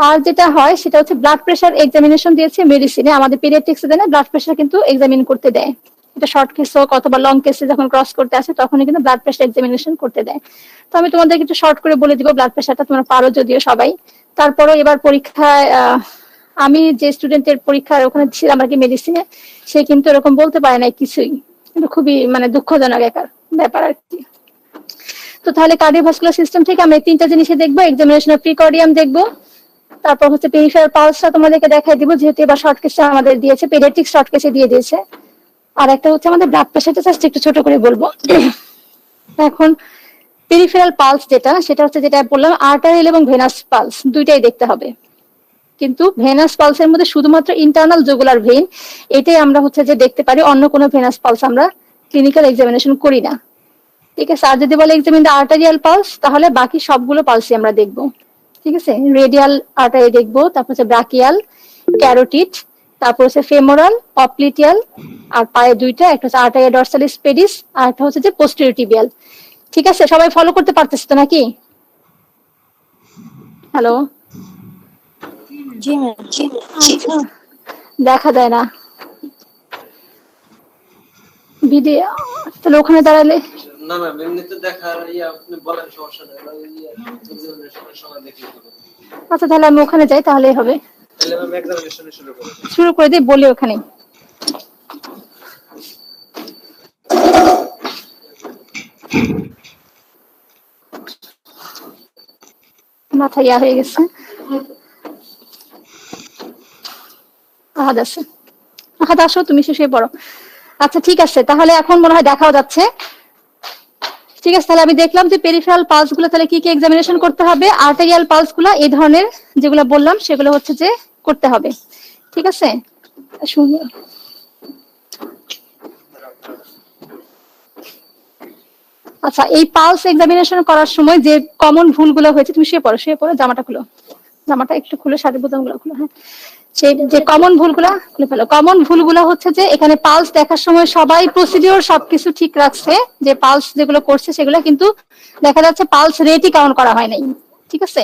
আর যেটা হয় সেটা হচ্ছে ব্লাড প্রেশার এক্সামিনেশন দিয়েছে মেডিসিনে, আমাদের পিডিয়াট্রিক্সে দেয় না, ব্লাড প্রেশার কিন্তু এক্সামিন করতে দেয়। এটা শর্ট কেস হোক অথবা লং কেসে যখন ক্রস করতে আসে তখনই কিন্তু ব্লাড প্রেশার এক্সামিনেশন করতে দেয়। তো আমি তোমাদেরকে একটু শর্ট করে বলে দিব ব্লাড প্রেশারটা, তোমরা পারো যদিও সবাই। তারপরও এবার পরীক্ষায় আমি যে স্টুডেন্টের পরীক্ষার ওখানে ছিলাম আর কি মেডিসিনে, সে কিন্তু এরকম বলতে পারে না কিছুই, কিন্তু খুবই মানে দুঃখজনক একার ব্যাপার আর কি। তো তাহলে কার্ডিওভাস্কুলার সিস্টেম থেকে আমরা তিনটা জিনিসই দেখবো, এক্সামিনেশনের প্রিকর্ডিয়াম দেখবো, তারপর হচ্ছে পেরিফেরাল পালসটা তোমাদেরকে দেখাই দিব, যেহেতু এবার শর্ট কেসে আমাদের দিয়েছে, পেডিয়াট্রিক শর্ট কেসে দিয়ে দিয়েছে। আর একটা হচ্ছে আমাদের ব্লাড প্রেশারটা জাস্ট একটু ছোট করে বলবো। এখন পেরিফেরাল পালস যেটা, সেটা হচ্ছে যেটা বললাম আর্টারিয়াল এবং ভেনাস পালস দুইটাই দেখতে হবে। কিন্তু ভেনাস পালসের মধ্যে শুধুমাত্র ইন্টারনাল জুগুলার ভেইন এটাই আমরা হচ্ছে যে দেখতে পারি, অন্য কোনো ভেনাস পালস আমরা ক্লিনিক্যাল এক্সামিনেশন করি না। ঠিক আছে, আর যদি বলে এক্সামিন দ্য আর্টারিয়াল পালস, তাহলে বাকি সবগুলো পালসই আমরা দেখবো। ঠিক আছে, রেডিয়াল আর্টারি দেখবো, তারপর হচ্ছে ব্রাকিয়াল, ক্যারোটিড, তারপর হচ্ছে ফেমোরাল, অপলিটিয়াল, আর পায়ে দুইটা, একটা হচ্ছে আর্টারিয়া ডরসালিস পেডিস, আর একটা হচ্ছে যে পোস্টেরিয়র টিবিয়াল। ঠিক আছে, সবাই ফলো করতে পারতেছে তো নাকি? হ্যালো, জি ম্যাম। আচ্ছা, দেখা যায় না ভিডিও, তাহলে ওখানে দাঁড়ালে না ম্যাম এমনিতে দেখা আপনি বলেন সমস্যা নেই, সময় দেখি। আচ্ছা তাহলে আমি ওখানে যাই, তাহলেই হবে। তাহলে ম্যাম এক্সামিনেশন শুরু করে দিই, বলি ওখানে। মাথা ইয়া হয়ে গেছে, আহাদ আছে, আহাদ আসো, তুমি শুয়ে পড়ো। আচ্ছা ঠিক আছে, তাহলে এখন মনে হয় দেখাও যাচ্ছে। ঠিক আছে, তাহলে আমি দেখলাম যে পেরিফেরাল পালস গুলো তাহলে কি কি এক্সামিনেশন করতে হবে, আর্টেরিয়াল পালস গুলো এই ধরনের যেগুলো বললাম সেগুলো হচ্ছে যে করতে হবে। ঠিক আছে, আচ্ছা এই পালস এক্সামিনেশন করার সময় যে কমন ভুলগুলো হয়েছে, তুমি শুয়ে পড়ো, জামাটা খুলো, জামাটা একটু খুলে শাড়ির বোতামগুলো খুলো। হ্যাঁ, সেই যে কমন ভুলগুলা খুলে ফেলো। কমন ভুলগুলা হচ্ছে যে এখানে পালস দেখার সময় সবাই প্রসিডিওর সবকিছু ঠিক রাখছে, যে পালস যেগুলো করছে সেগুলো, কিন্তু দেখা যাচ্ছে পালস রেটই কাউন্ট করা হয় নাই। ঠিক আছে,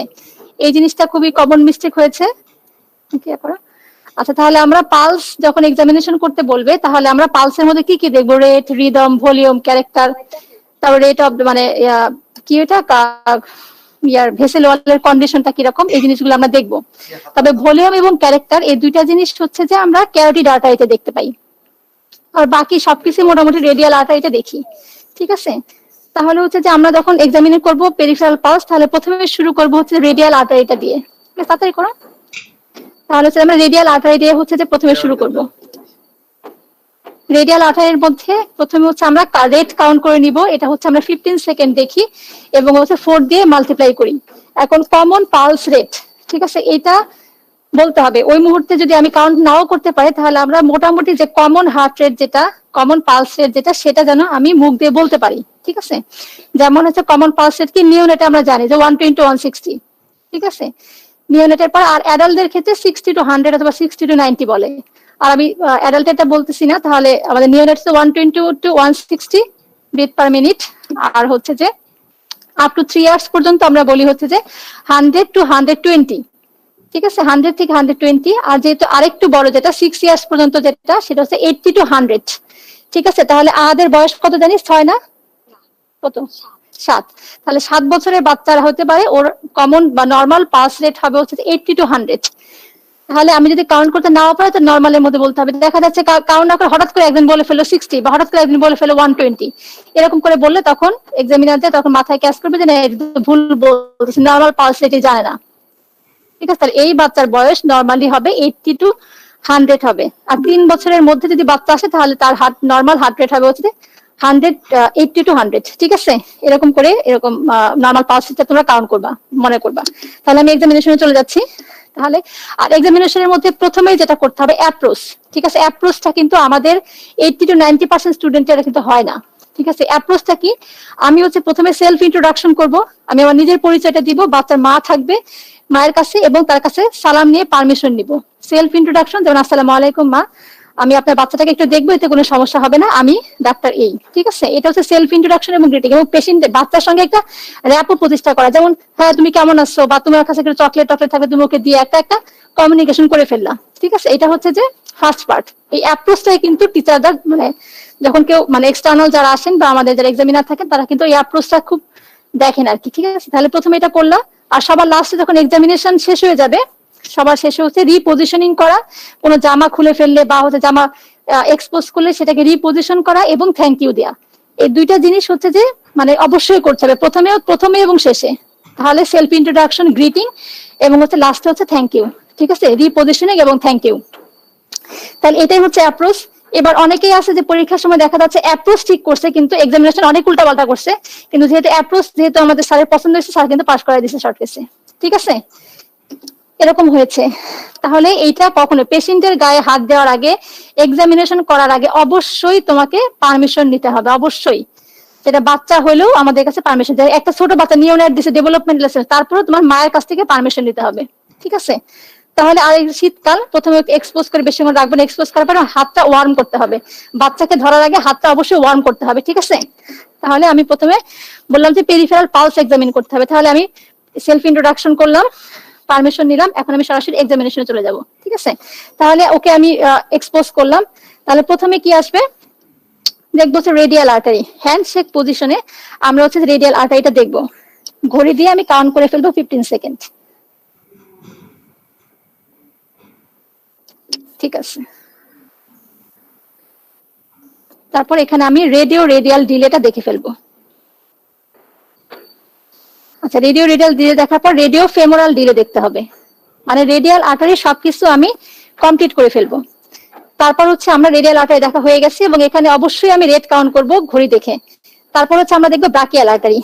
এই জিনিসটা খুবই কমন মিস্টেক হয়েছে। আচ্ছা তাহলে আমরা পালস যখন এক্সামিনেশন করতে বলবে, তাহলে আমরা পালসের মধ্যে কি কি দেখবো? রেট, রিদম, ভলিউম, ক্যারেক্টার, তারপর রেট অফ মানে কি এটা ইয়ার ভেসেল ওয়ালের কন্ডিশনটা কিরকম, এই জিনিসগুলো আমরা দেখবো। তবে ভলিউম এবং ক্যারেক্টার এই দুইটা জিনিস হচ্ছে যে আমরা ক্যারোটিড আর্টারিতে দেখতে পাই, আর বাকি সবকিছু মোটামুটি রেডিয়াল আর্টারিতে দেখি। ঠিক আছে, তাহলে হচ্ছে যে আমরা যখন এক্সামিন করবো পেরিফেরাল পালস, তাহলে প্রথমে শুরু করবো হচ্ছে রেডিয়াল আর্টারিটা দিয়ে। তাড়াতাড়ি করো, তাহলে হচ্ছে আমরা রেডিয়াল আর্টারি দিয়ে হচ্ছে যে প্রথমে শুরু করব। রেডিয়াল আর্টারির মধ্যে প্রথমে হচ্ছে আমরা রেট কাউন্ট করে নিব, এটা হচ্ছে আমরা 15 সেকেন্ড দেখি এবং হচ্ছে 4 দিয়ে মাল্টিপ্লাই করি। এখন কমন পালস রেট, ঠিক আছে, এটা বলতে হবে। ওই মুহূর্তে যদি আমি কাউন্ট নাও করতে পারি, তাহলে আমরা মোটামুটি যে কমন হার্ট রেট যেটা, কমন পালস রেট যেটা, সেটা যেন আমি মুখ দিয়ে বলতে পারি। ঠিক আছে, যেমন হচ্ছে কমন পালস রেট কি, নিওনেটে আমরা জানি যে 120 to 160। ঠিক আছে, নিওনেটের পর, আর অ্যাডাল্টদের ক্ষেত্রে 60 to 100 অথবা 60 to 90 বলে। আর আমি অ্যাডাল্টেরটা বলতেছি না, তাহলে আমাদের neonate 120 to 160 beat per minute. আর হচ্ছে যে আপ টু 3 ইয়ার্স পর্যন্ত আমরা বলি হচ্ছে যে 100 to 120। ঠিক আছে, 100 থেকে 120। আর যেহেতু আরেকটু বড় যেটা 6 ইয়ার্স পর্যন্ত যেটা, সেটা হচ্ছে 80 to 100। ঠিক আছে, তাহলে আমাদের বয়স কত জানিস? 6 না কত? 7। তাহলে 7 বছরের বাচ্চারা হতে পারে, ওর কমন বা নর্মাল পালস রেট হবে হচ্ছে 80 to 100। তাহলে আমি যদি কাউন্ট করতে নাও পারি, তো নর্মালের মধ্যে বলতে হবে। দেখা যাচ্ছে কাউন্ট না করে হঠাৎ করে একদিন বলে ফেলো 60, বা হঠাৎ করে একদিন বলে ফেলো 120, এরকম করে বললে তখন এক্সামিনারদের তখন মাথায় ক্যাচ করবে যে না, ভুল বলতেছে, নর্মাল পালস রেটই জানে না। ঠিক আছে, তাহলে এই বাচ্চার বয়স নর্মালি হবে 80 to 100 হবে। আর 3 বছরের মধ্যে যদি বাচ্চা আসে, তাহলে তার নর্মাল হার্ট রেট হবে হচ্ছে 80 to 100। ঠিক আছে, এরকম করে এরকম নর্মাল পালস রেটটা তোমরা কাউন্ট করবা, মনে করবা। তাহলে আমি এক্সামিনেশনে চলে যাচ্ছি। তাহলে আর এক্সামিনেশনের মধ্যে প্রথমেই যেটা করতে হবে অ্যাপ্রোচ। ঠিক আছে, অ্যাপ্রোচটা কিন্তু আমাদের 80 to 90% স্টুডেন্টের কিন্তু হয় না। ঠিক আছে, অ্যাপ্রোচটা কি, আমি হচ্ছে প্রথমে সেলফ ইন্ট্রোডাকশন করব, আমি আমার নিজের পরিচয়টা দিব, বাচ্চার মা থাকবে, মায়ের কাছে এবং তার কাছে সালাম নিয়ে পারমিশন নিব। সেলফ ইন্ট্রোডাকশন, যেমন আসসালামু আলাইকুম মা, আমি আপনার বাচ্চাটাকে একটু দেখবো, এতে কোনো সমস্যা হবে না, আমি ডাক্তার এই। ঠিক আছে, এটা হচ্ছে সেলফ ইন্ট্রোডাকশন এবং গ্রিটিং, এবং পেশেন্ট বাচ্চার সঙ্গে একটা র্যাপো প্রতিষ্ঠা করা। যেমন হ্যাঁ তুমি কেমন আছো, বা তোমার কাছে একটা চকলেট টকলেট থাকলে তুমি ওকে দিয়ে একটা কমিউনিকেশন করে ফেললাম। ঠিক আছে, এটা হচ্ছে যে ফার্স্ট পার্ট। এই অ্যাপ্রোচটাই কিন্তু টিচাররা মানে যখন কেউ মানে এক্সটার্নাল যারা আসেন বা আমাদের যারা এক্সামিনার থাকেন তারা কিন্তু এই অ্যাপ্রোচটা খুব দেখেন আর কি। ঠিক আছে, তাহলে প্রথমে এটা করলাম। আর সবার লাস্টে যখন এক্সামিনেশন শেষ হয়ে যাবে, সবার শেষে হচ্ছে রিপোজিশনিং করা, কোনো জামা খুলে ফেললে বা হচ্ছে জামা এক্সপোজ করলে সেটাকে রিপোজিশন করা এবং থ্যাংক ইউ দেয়া। এই দুইটা জিনিস হচ্ছে যে মানে অবশ্যই করতে হবে প্রথমে এবং শেষে। তাহলে সেলফ ইন্ট্রোডাকশন, গ্রিটিং এবং হচ্ছে লাস্টে হচ্ছে থ্যাংক ইউ। ঠিক আছে, রিপোজিশনিং এবং থ্যাংক ইউ। তাহলে এটাই হচ্ছে অ্যাপ্রোচ। এবার অনেকেই আছে যে পরীক্ষার সময় দেখা যাচ্ছে অ্যাপ্রোচ ঠিক করছে কিন্তু এক্সামিনেশন অনেক উল্টাপাল্টা করছে, কিন্তু যেহেতু অ্যাপ্রোচ যেহেতু আমাদের স্যারের পছন্দ হয়েছে, স্যার কিন্তু পাস করাই দিয়েছে শর্ট কেসে। ঠিক আছে, এরকম হয়েছে। তাহলে এইটা কখনো পেশেন্টের গায়ে হাত দেওয়ার আগে, এক্সামিনেশন করার আগে অবশ্যই তোমাকে পারমিশন নিতে হবে, অবশ্যই। সেটা বাচ্চা হলেও আমাদের কাছে পারমিশন দেয়। একটা ছোট বাচ্চা নিওনেট দিছে, ডেভেলপমেন্ট লেসেন, তারপরেও তোমার মায়ের কাছ থেকে পারমিশন নিতে হবে। ঠিক আছে, তাহলে আর শীতকাল প্রথমে এক্সপোজ করে বেশি সময় রাখবেন, এক্সপোজ করার পরে হাতটা ওয়ার্ম করতে হবে। বাচ্চাকে ধরার আগে হাতটা অবশ্যই ওয়ার্ম করতে হবে। ঠিক আছে, তাহলে আমি প্রথমে বললাম যে পেরিফেরাল পালস এক্সামিন করতে হবে। তাহলে আমি সেলফ ইন্ট্রোডাকশন করলাম, পারমিশন নিলাম, এখন আমি সরাসরি এক্সামিনেশনে চলে যাব। ঠিক আছে, তাহলে ওকে আমি এক্সপোজ করলাম। তাহলে প্রথমে কি আসবে দেখবো হচ্ছে রেডিয়াল আর্টারি। হ্যান্ডশেক পজিশনে আমরা হচ্ছে রেডিয়াল আর্টারিটা দেখবো। ঘড়ি দিয়ে আমি কাউন্ট করে ফেলবো 15 সেকেন্ড। ঠিক আছে, তারপর এখানে আমি রেডিয়াল ডিলেটা দেখে ফেলবো। আচ্ছা, রেডিয়াল ডিলে দেখার পর রেডিও ফেমোরাল ডিলে দেখতে হবে, মানে রেডিয়াল আর্টারি সবকিছু আমি কমপ্লিট করে ফেলবো। তারপর হচ্ছে আমরা রেডিয়াল আর্টারি দেখা হয়ে গেছে এবং এখানে অবশ্যই আমি রেড কাউন্ট করব ঘড়ি দেখে। তারপর হচ্ছে আমরা দেখবো ব্রাকিয়াল আর্টারি।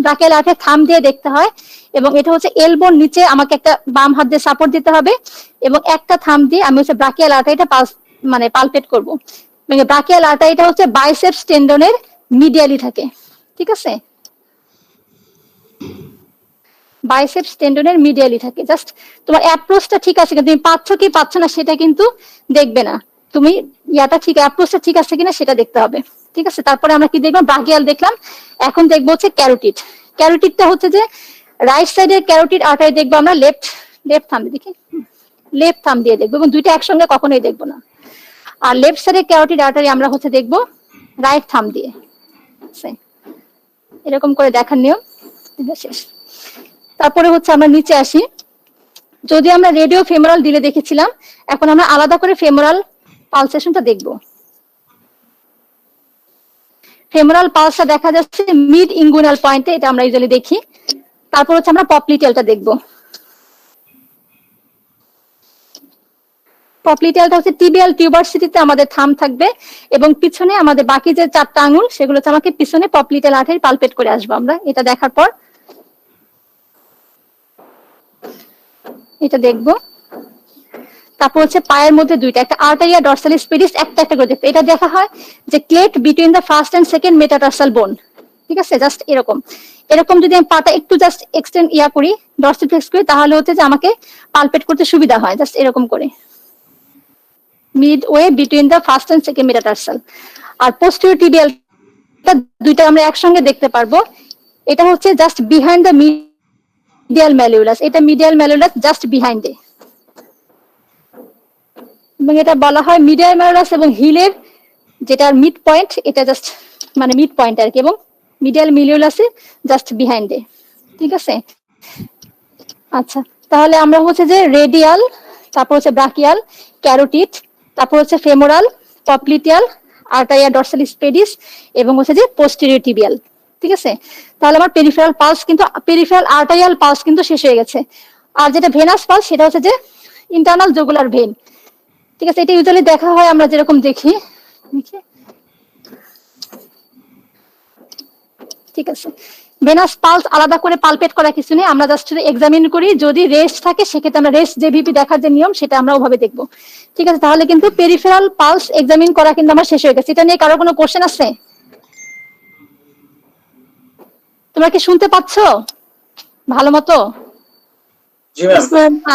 ব্রাকিয়াল আর্টারি থাম দিয়ে দেখতে হয় এবং এটা হচ্ছে এলবোর নিচে আমাকে একটা বাম হাত দিয়ে সাপোর্ট দিতে হবে এবং একটা থাম দিয়ে আমি হচ্ছে ব্রাকিয়াল আর্টারিটা মানে পালপেট করব। মানে ব্রাকিয়াল আর্টারিটা হচ্ছে বাইসেপস টেন্ডনের মিডিয়ালি থাকে। ঠিক আছে, বাইসেপস টেন্ডনের মিডিয়ালি থাকে। জাস্ট তোমার অ্যাপ্রোচটা ঠিক আছে, কিন্তু তুমি পাচ্ছ কি পাচ্ছ না সেটা কিন্তু দেখবে না, তুমি ইয়াটা ঠিক অ্যাপ্রোচটা ঠিক আছে কিনা সেটা দেখতে হবে। ঠিক আছে, তারপরে আমরা কি দেখলাম, ব্রাকিয়াল দেখলাম। এখন দেখবো হচ্ছে ক্যারোটিড। ক্যারোটিডটা হচ্ছে যে রাইট সাইডের ক্যারোটিড আর্টারি দেখবো আমরা লেফট থাম দিয়ে, দেখি লেফট থাম দিয়ে দেখবো, এবং দুইটা একসঙ্গে কখনোই দেখবো না। আর লেফট সাইডের ক্যারোটিড আর্টারি আমরা হচ্ছে দেখবো রাইট থাম দিয়ে। এরকম করে দেখার নিয়ম শেষ। তারপরে হচ্ছে আমরা নিচে আসি। যদি আমরা রেডিও ফেমোরাল ডিলে দেখেছিলাম, এখন আমরা আলাদা করে ফেমোরাল পালসেশনটা দেখব। ফেমোরাল পালসটা দেখা যাচ্ছে মিড ইঙ্গুইনাল পয়েন্টে, এটা আমরা ইউজুয়ালি দেখি। তারপর হচ্ছে আমরা পপলিটেলটা দেখব। পপলিটেলটা হচ্ছে টিবিয়াল টিউবারসিটিতে আমাদের থাম থাকবে এবং পিছনে আমাদের বাকি যে 4টা আঙুল সেগুলো হচ্ছে আমাকে পিছনে পপলিটেল আর্টারি পালপেট করে আসবো আমরা। এটা দেখার পর এটা দেখবো। তারপর হচ্ছে পায়ের মধ্যে দুইটা, একটা আর্টারিয়া ডরসালিস পেডিস, একটা করে দেখবো। এটা দেখা হয় যে cleft between the first and second metatarsal bone. ঠিক আছে, জাস্ট এরকম যদি আমি পাটা একটু জাস্ট এক্সটেন্ড করি, ডরসিফ্লেক্স করি, তাহলে হচ্ছে যে আমাকে পালপেট করতে সুবিধা হয়। জাস্ট এরকম করে mid way between the first and second metatarsal. আর পোস্টেরিয়র টিবিয়ালটা দুইটা আমরা একসঙ্গে দেখতে পারবো। এটা হচ্ছে just behind the medial malleolus. এটা মিডিয়াল ম্যালিউলাস জাস্ট বিহাইন্ডে, এবং এটা বলা হয় মিডিয়াল ম্যালিউলাস এবং হিলের যেটা মিড পয়েন্ট, এটা জাস্ট মানে মিড পয়েন্ট আর কি, এবং মিডিয়াল ম্যালিউলাসে জাস্ট বিহাইন্ডে। ঠিক আছে, আচ্ছা তাহলে আমরা হচ্ছে যে রেডিয়াল, তারপর হচ্ছে ব্রাকিয়াল, ক্যারোটিড, তারপর হচ্ছে ফেমোরাল, পপলিটিয়াল, আর্টারিয়া ডরসালিস পেডিস এবং হচ্ছে যে পোস্টেরিয়র টিবিয়াল। ঠিক আছে, তাহলে আমার পেরিফেরাল পালস কিন্তু পেরিফেরাল আর্টারিয়াল পালস কিন্তু শেষ হয়ে গেছে। আর যেটা ভেনাস পালস সেটা হচ্ছে যে ইন্টারনাল জুগুলার ভেন। ঠিক আছে, এটা ইউজুয়ালি দেখা হয় আমরা যেরকম দেখি। ঠিক আছে, ভেনাস পালস আলাদা করে পালপেট করা কিছু নেই, আমরা জাস্ট এক্সামিন করি। যদি রেস্ট থাকে সেক্ষেত্রে আমরা রেস্ট যে ভিপি দেখার যে নিয়ম সেটা আমরা ওভাবে দেখবো। ঠিক আছে, তাহলে কিন্তু পেরিফেরাল পালস এক্সামিন করা কিন্তু আমার শেষ হয়ে গেছে। এটা নিয়ে কারো কোনো কোশ্চেন আছে? তোমরা কি শুনতে পাচ্ছ ভালো মতো?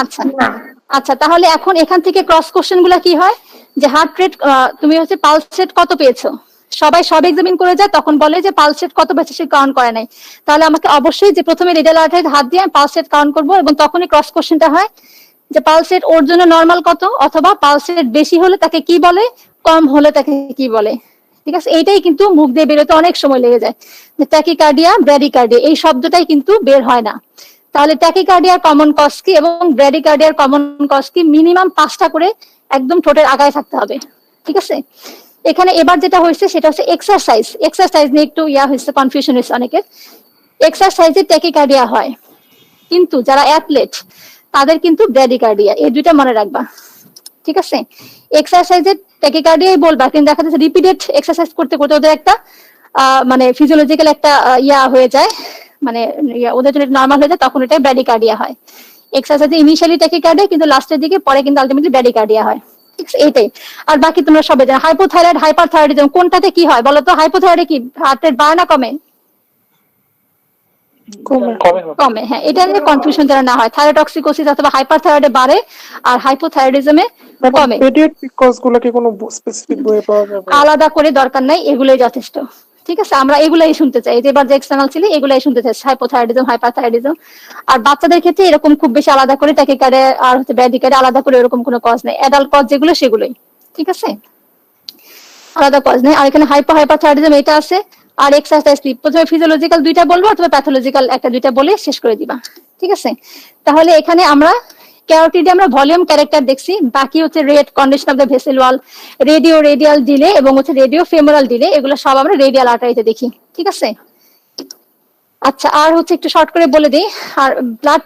আচ্ছা আচ্ছা, তাহলে এখন এখান থেকে ক্রস কোশ্চেন গুলা কি হয়, যে হার্ট রেট, তুমি হচ্ছে পালস রেট কত পেয়েছো, সবাই সব এক্সামিন করে যায়, তখন বলে যে পালস রেট কত পেয়েছে সে কাউন্ট করে নাই। তাহলে আমাকে অবশ্যই যে প্রথমে রেডিয়াল আর্টারিতে হাত দিয়ে পালস রেট কাউন্ট করবো, এবং তখনই ক্রস কোশ্চেনটা হয় যে পালস রেট ওর জন্য নর্মাল কত, অথবা পালস রেট বেশি হলে তাকে কি বলে, কম হলে তাকে কি বলে। ঠিক আছে, এইটাই কিন্তু মুখ দিয়ে বেরোতে অনেক সময় লেগে যায়, যে ট্যাকিকার্ডিয়া ব্র্যাডিকার্ডিয়া এই শব্দটাই কিন্তু বের হয় না। তাহলে ট্যাকিকার্ডিয়ার কমন কজ কি এবং ব্র্যাডিকার্ডিয়ার কমন কজ কি, মিনিমাম 5টা করে একদম ঠোঁটের আগায় থাকতে হবে। ঠিক আছে, এখানে এবার যেটা হয়েছে সেটা হচ্ছে এক্সারসাইজ নিয়ে একটু হয়েছে, কনফিউশন হয়েছে অনেকের। এক্সারসাইজে ট্যাকিকার্ডিয়া হয়, কিন্তু যারা অ্যাথলেট তাদের কিন্তু ব্র্যাডিকার্ডিয়া, এই দুইটা মনে রাখবা। ঠিক আছে, এক্সারসাইজে ট্যাকিকার্ডিয়াই বলবা, কিন্তু দেখা যাচ্ছে রিপিটেড এক্সারসাইজ করতে করতে ওদের একটা মানে ফিজিওলজিক্যাল একটা হয়ে যায়, মানে ওদের জন্য নর্মাল হয়ে যায়, তখন এটা ব্র্যাডিকার্ডিয়া হয়। এক্সারসাইজে ইনিশিয়ালি ট্যাকিকার্ডিয়া, কিন্তু লাস্টের দিকে পরে কিন্তু আলটিমেটলি ব্র্যাডিকার্ডিয়া হয়। ঠিক আছে, এইটাই। আর বাকি তোমরা সবাই জানো হাইপোথাইরয়েড হাইপারথাইরয়েডিজম কোনটাতে কি হয় বলো তো? হাইপোথাইরয়েডে কি হার্টের বাড়ে না কমে? কমে। হ্যাঁ, এটা নিয়ে কনফিউশন যেন না হয়, থাইরোটক্সিকোসিস অথবা হাইপারথাইরয়েডে বাড়ে আর হাইপোথাইরয়েডিজমে কমে। পেডিয়াট্রিক কজগুলো কি কোনো স্পেসিফিক বইয়ে পাওয়া যাবে? আলাদা করে দরকার নাই, এগুলোই যথেষ্ট। ঠিক আছে, আমরা এগুলাই শুনতে চাই, এবার যে এক্সটার্নাল ছিল এগুলাই শুনতে চাই, হাইপোথাইরয়েডিজম হাইপারথাইরয়েডিজম। আর বাচ্চাদের ক্ষেত্রে এরকম খুব বেশি আলাদা করে ট্যাকিকার্ডিয়া আর হচ্ছে ব্র্যাডিকার্ডিয়া আলাদা করে এরকম কোনো কজ নেই, অ্যাডাল্ট কজ যেগুলো সেগুলোই। ঠিক আছে, আলাদা কজ নেই। আর এখানে হাইপারথাইরয়েডিজম এটা আছে। আর এক্সারসাইজ কি, প্রথমে ফিজিওলজিক্যাল দুইটা বলবো অথবা প্যাথোলজিক্যাল একটা দুইটা বলে শেষ করে দিবা। ঠিক আছে, তাহলে এখানে আমরা ক্যারোটিডে আমরা ভলিউম ক্যারেক্টার দেখছি, বাকি হচ্ছে red condition of the vessel wall, radial delay এবং হচ্ছে রেডিও ফেমোরাল ডিলে, এগুলো সব আমরা রেডিয়াল আর্টারিতে দেখি। ঠিক আছে, আচ্ছা আর হচ্ছে একটু শর্ট করে বলে দিই। আর ব্লাড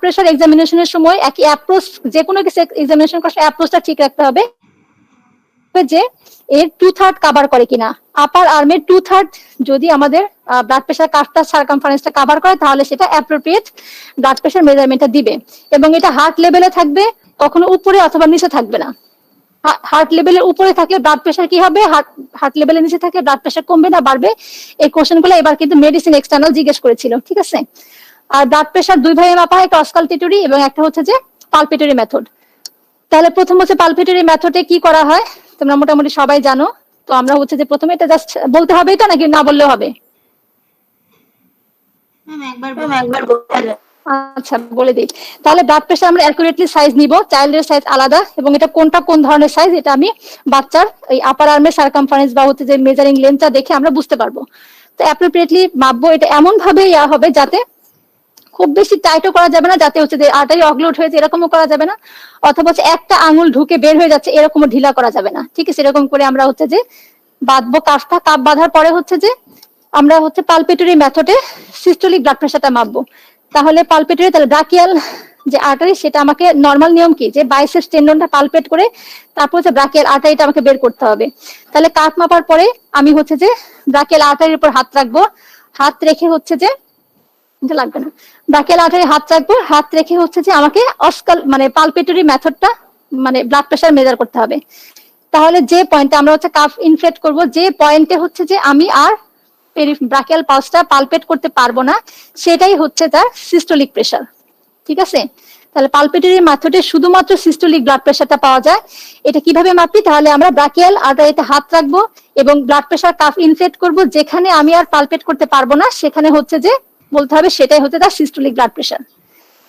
প্রেশার এক্সামিনেশনের সময় একই অ্যাপ্রোচ, যে কোনো কিছু এক্সামিনেশন করার অ্যাপ্রোচটা ঠিক রাখতে হবে, যে এর 2/3 কভার করে কিনা। আপার আর্মের 2/3 যদি আমাদের ব্লাড প্রেশার কার্ভটা সার্কামফারেন্সটা কভার করে, তাহলে সেটা অ্যাপ্রোপ্রিয়েট ব্লাড প্রেশার মেজারমেন্টটা দিবে। এবং এটা হার্ট লেভেলে থাকবে, কখনো উপরে অথবা নিচে থাকবে না। হার্ট লেভেলের উপরে থাকলে ব্লাড প্রেশার কি হবে, হার্ট লেভেলের নিচে থাকলে ব্লাড প্রেশার কমবে না বাড়বে। এই কোশ্চেনগুলো এবার কিন্তু মেডিসিন এক্সটার্নাল জিজ্ঞেস করেছিল। ঠিক আছে, আর ব্লাড প্রেশার দুই ভাবে মাপা হয়, একটা অসকালটেটরি এবং একটা হচ্ছে যে পালপেটরি মেথড। তাহলে প্রথম হচ্ছে পালপেটরি মেথডে কি করা হয় তোমরা মোটামুটি সবাই জানো। তো আমরা হচ্ছে যে প্রথমে এটা জাস্ট বলতে হবে, এটা নাকি না বললেও হবে? আচ্ছা বলে দিই। তাহলে ব্লাড প্রেশার আমরা অ্যাকুরেটলি সাইজ নিব, চাইল্ডের সাইজ আলাদা, এবং এটা কোনটা কোন ধরনের সাইজ এটা আমি বাচ্চার এই আপার আর্মের সার্কামফারেন্স বা হচ্ছে যে মেজারিং লেন্থটা দেখে আমরা বুঝতে পারবো। তো অ্যাপ্রোপ্রিয়েটলি মাপবো, এটা এমন ভাবে হবে যাতে খুব বেশি টাইটও করা যাবে না, যাতে হচ্ছে যে আর্টারি অগলোড হয়েছে এরকমও করা যাবে না, অথবা হচ্ছে একটা আঙুল ঢুকে বের হয়ে যাচ্ছে এরকমও ঢিলা করা যাবে না। ঠিক আছে, এরকম করে আমরা হচ্ছে যে বাঁধবো কাফটা। কাপ বাঁধার পরে হচ্ছে যে আমরা হচ্ছে পালপেটরি মেথডে সিস্টোলিক ব্লাড প্রেশারটা মাপবো। তাহলে পালপেটরি, তাহলে ব্রাকিয়াল যে আর্টারি সেটা আমাকে নর্মাল নিয়ম কি, যে বাইসেপস টেন্ডনটা পালপেট করে তারপর হচ্ছে ব্রাকিয়াল আর্টারিটা আমাকে বের করতে হবে। তাহলে কাপ মাপার পরে আমি হচ্ছে যে ব্রাকিয়াল আর্টারির উপর হাত রাখবো, হাত রেখে হচ্ছে যে লাগবে না, ব্রাকিয়াল আর্টারি হাত রাখবো, হাত রেখে হচ্ছে যে আমাকে মানে পালপেটরি মেথডটা মানে ব্লাড প্রেশার মেজার করতে হবে। তাহলে যে পয়েন্টে আমরা হচ্ছে কাফ ইনফ্লেট করব, যে পয়েন্টে হচ্ছে যে আমি আর ব্রাকিয়াল পালসটা পালপেট করতে পারবো না, সেটাই হচ্ছে তার সিস্টোলিক প্রেশার। ঠিক আছে, তাহলে পালপেটরি মেথডে শুধুমাত্র সিস্টোলিক ব্লাড প্রেশারটা পাওয়া যায়। এটা কিভাবে মাপি, তাহলে আমরা ব্রাকিয়াল আর্টারিতে হাত রাখবো এবং ব্লাড প্রেশার কাফ ইনফ্লেট করব, যেখানে আমি আর পালপেট করতে পারবো না সেখানে হচ্ছে যে বলতে হবে সেটাই হচ্ছে তার সিস্টোলিক ব্লাড প্রেশার।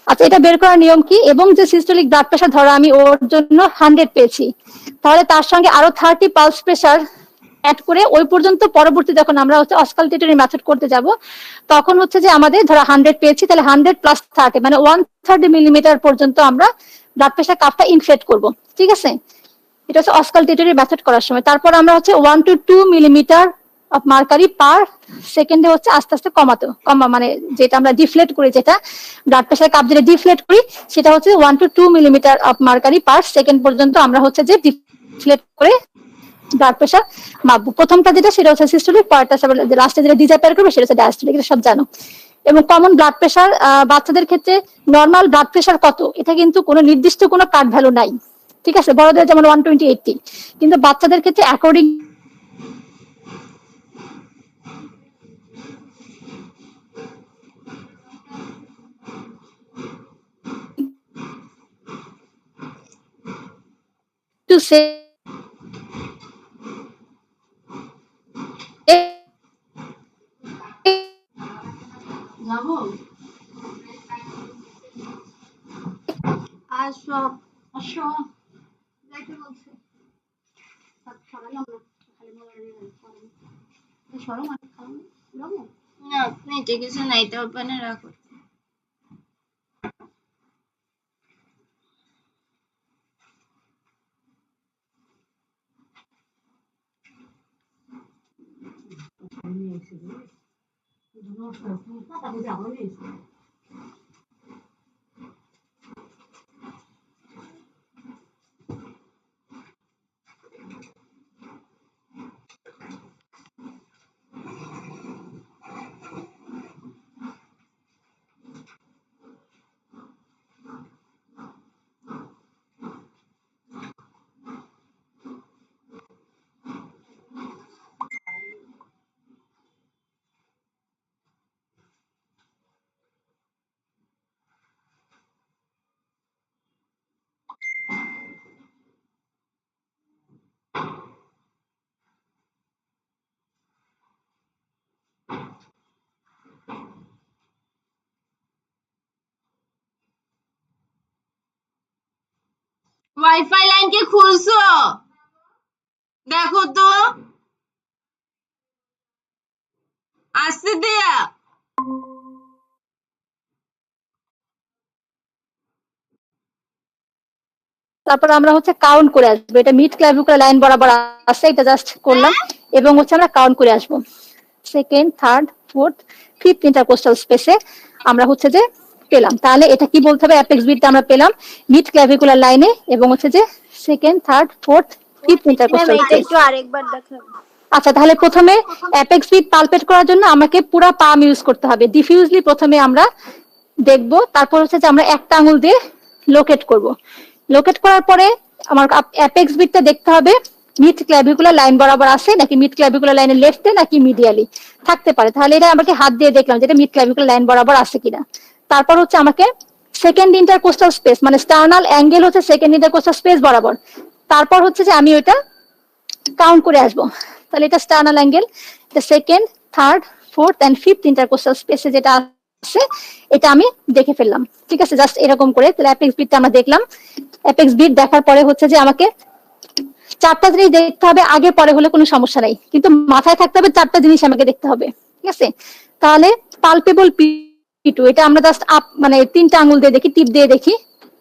আচ্ছা, এটা বের করার নিয়ম কি, এবং যে সিস্টোলিক ব্লাড প্রেশার ধরো আমি ওর জন্য 100 পেয়েছি, তাহলে তার সঙ্গে আরো 30 পালস প্রেশার অ্যাড করে ওই পর্যন্ত পরবর্তী যখন আমরা হচ্ছে অসকালটেটরি মেথড করতে যাব তখন হচ্ছে যে আমাদের ধরো 100 পেয়েছি, তাহলে 100 + 30 মানে 130 মিলিমিটার পর্যন্ত আমরা ব্লাড প্রেশার কাফটা ইনফ্লেট করব। ঠিক আছে, এটা হচ্ছে অসকালটেটরি মেথড করার সময়। তারপর আমরা হচ্ছে 1 to 2 মিলিমিটার অফ মার্কারি পার সেকেন্ডে হচ্ছে আস্তে আস্তে কমা মানে যেটা আমরা ডিফ্লেট করি, যেটা ব্লাড প্রেশার কাপ যেটা ডিফ্লেট করি সেটা হচ্ছে 1 to 2 millimetre of mercury per second পর্যন্ত আমরা হচ্ছে যে ডিফ্লেট করে ব্লাড প্রেশার মাপবো। প্রথমটা যেটা সেটা হচ্ছে সিস্টোলিক, পরেরটা লাস্টে যেটা ডিজাইপার করবে সেটা হচ্ছে ডায়াস্টোলিক, এটা সব জানো। এবং কমন ব্লাড প্রেশার বাচ্চাদের ক্ষেত্রে নর্মাল ব্লাড প্রেশার কত, এটা কিন্তু কোনো নির্দিষ্ট কোনো কাট ভ্যালু নাই। ঠিক আছে, বড়দের যেমন 120/80, কিন্তু বাচ্চাদের ক্ষেত্রে অ্যাকর্ডিং টু সে আসো যাইতে বলছে সরালাম না খালি মোবাইল সরো মানে খালাম যাবো না নিচে কিছু নাই তো ওখানে রাখো ওয়াইফাই লাইন কি খুলছো দেখো তো আসতে দেয়া তারপর আমরা হচ্ছে কাউন্ট করে আসবো, এটা মিড ক্লাভিকুলার লাইন বরাবর আছে, এটা জাস্ট করলাম এবং হচ্ছে আমরা কাউন্ট করে আসবো second, third, fourth, fifth intercostal স্পেসে আমরা হচ্ছে যে পেলাম। তাহলে এটা কি বলতে হবে, অ্যাপেক্স বিটটা আমরা পেলাম মিড ক্লাভিকুলার লাইনে এবং হচ্ছে যে second, third, fourth, fifth intercostal space. একটু আরেকবার দেখাবো। আচ্ছা, তাহলে প্রথমে অ্যাপেক্স বিট পালপেট করার জন্য আমাকে পুরো পাম ইউজ করতে হবে। ডিফিউজলি প্রথমে আমরা দেখব, তারপর হচ্ছে যে আমরা একটা আঙুল দিয়ে লোকেট করব। লোকেট করার পরে আমার অ্যাপেক্স বিটটা দেখতে হবে মিড ক্লাভিকুলার লাইন বরাবর আছে নাকি মিড ক্লাভিকুলার লাইনের লেফটে নাকি মিডিয়ালি থাকতে পারে। তাহলে এটা আমাকে হাত দিয়ে দেখলাম যেটা মিড ক্লাভিকুলার লাইন বরাবর আছে কিনা। তারপর হচ্ছে আমাকে সেকেন্ড ইন্টারকোস্টাল স্পেস মানে স্টার্নাল অ্যাঙ্গেল হচ্ছে সেকেন্ড ইন্টারকোস্টাল স্পেস বরাবর। তারপর হচ্ছে যে আমি ওইটা কাউন্ট করে আসবো। তাহলে এটা স্টার্নাল অ্যাঙ্গেল, এটা second, third, fourth and fifth intercostal স্পেসে যেটা আছে এটা আমি দেখে ফেললাম। ঠিক আছে, জাস্ট এরকম করে। তাহলে অ্যাপেক্স বিটটা আমরা দেখলাম। অ্যাপেক্স বিট দেখার পরে হচ্ছে যে আমাকে চারটা জিনিস দেখতে হবে, আগে পরে হলে কোনো সমস্যা নাই, কিন্তু মাথায় থাকতে হবে চারটা জিনিস আমাকে দেখতে হবে। ঠিক আছে, তাহলে পালপেবল পিটু এটা আমরা জাস্ট আপ মানে তিনটা আঙুল দিয়ে দেখি, টিপ দিয়ে দেখি।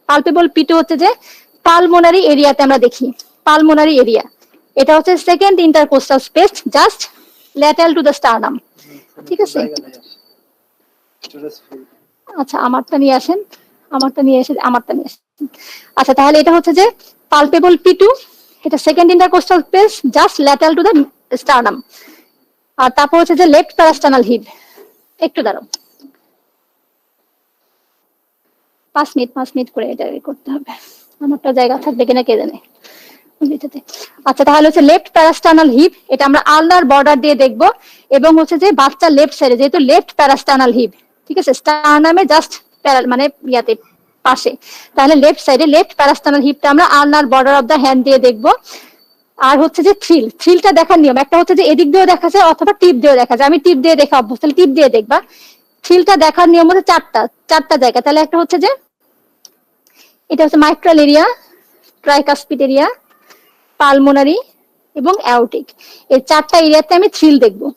পালপেবল পিটু হচ্ছে যে পালমোনারি এরিয়াতে আমরা দেখি, পালমোনারি এরিয়া এটা হচ্ছে second intercostal space just lateral to the sternum. ঠিক আছে, আচ্ছা আমারটা নিয়ে আসেন, আমারটা নিয়ে আসেন। আচ্ছা, তাহলে এটা হচ্ছে যে পালপেবল পিটু, এটা second intercostal space just lateral to the sternum. আর তারপর হচ্ছে যে লেফট প্যারাস্টার্নাল হিপ। একটু দাঁড়াও, 5 মিনিট করে এটা করতে হবে, আমারটা জায়গা থাকবে কিনা কে জানে। আচ্ছা, তাহলে হচ্ছে লেফট প্যারাস্টার্নাল হিপ, এটা আমরা আলনার বর্ডার দিয়ে দেখব এবং হচ্ছে যে বাচ্চা লেফট সাইডে, যেহেতু লেফট প্যারাস্টার্নাল হিপ, ঠিক আছে, স্টারনামে জাস্ট মানে ইয়াতে পাশে, তাহলে লেফট সাইডে লেফট প্যারাস্টার্নাল হিপটা আমরা আলনার বর্ডার অফ দা হ্যান্ড দিয়ে দেখব। আর হচ্ছে যে থ্রিলটা দেখার নিয়ম একটা হচ্ছে যে এদিক দিয়েও দেখা যায় অথবা টিপ দিয়েও দেখা যায়। আমি টিপ দিয়ে দেখা অভ্যস্ত, তাহলে টিপ দিয়ে দেখবা। থ্রিলটা দেখার নিয়ম হচ্ছে চারটা জায়গা। তাহলে একটা হচ্ছে যে এটা হচ্ছে mitral area, tricuspid area, pulmonary এবং অ্যাওটিক, এই চারটা এরিয়াতে আমি থ্রিল দেখবো।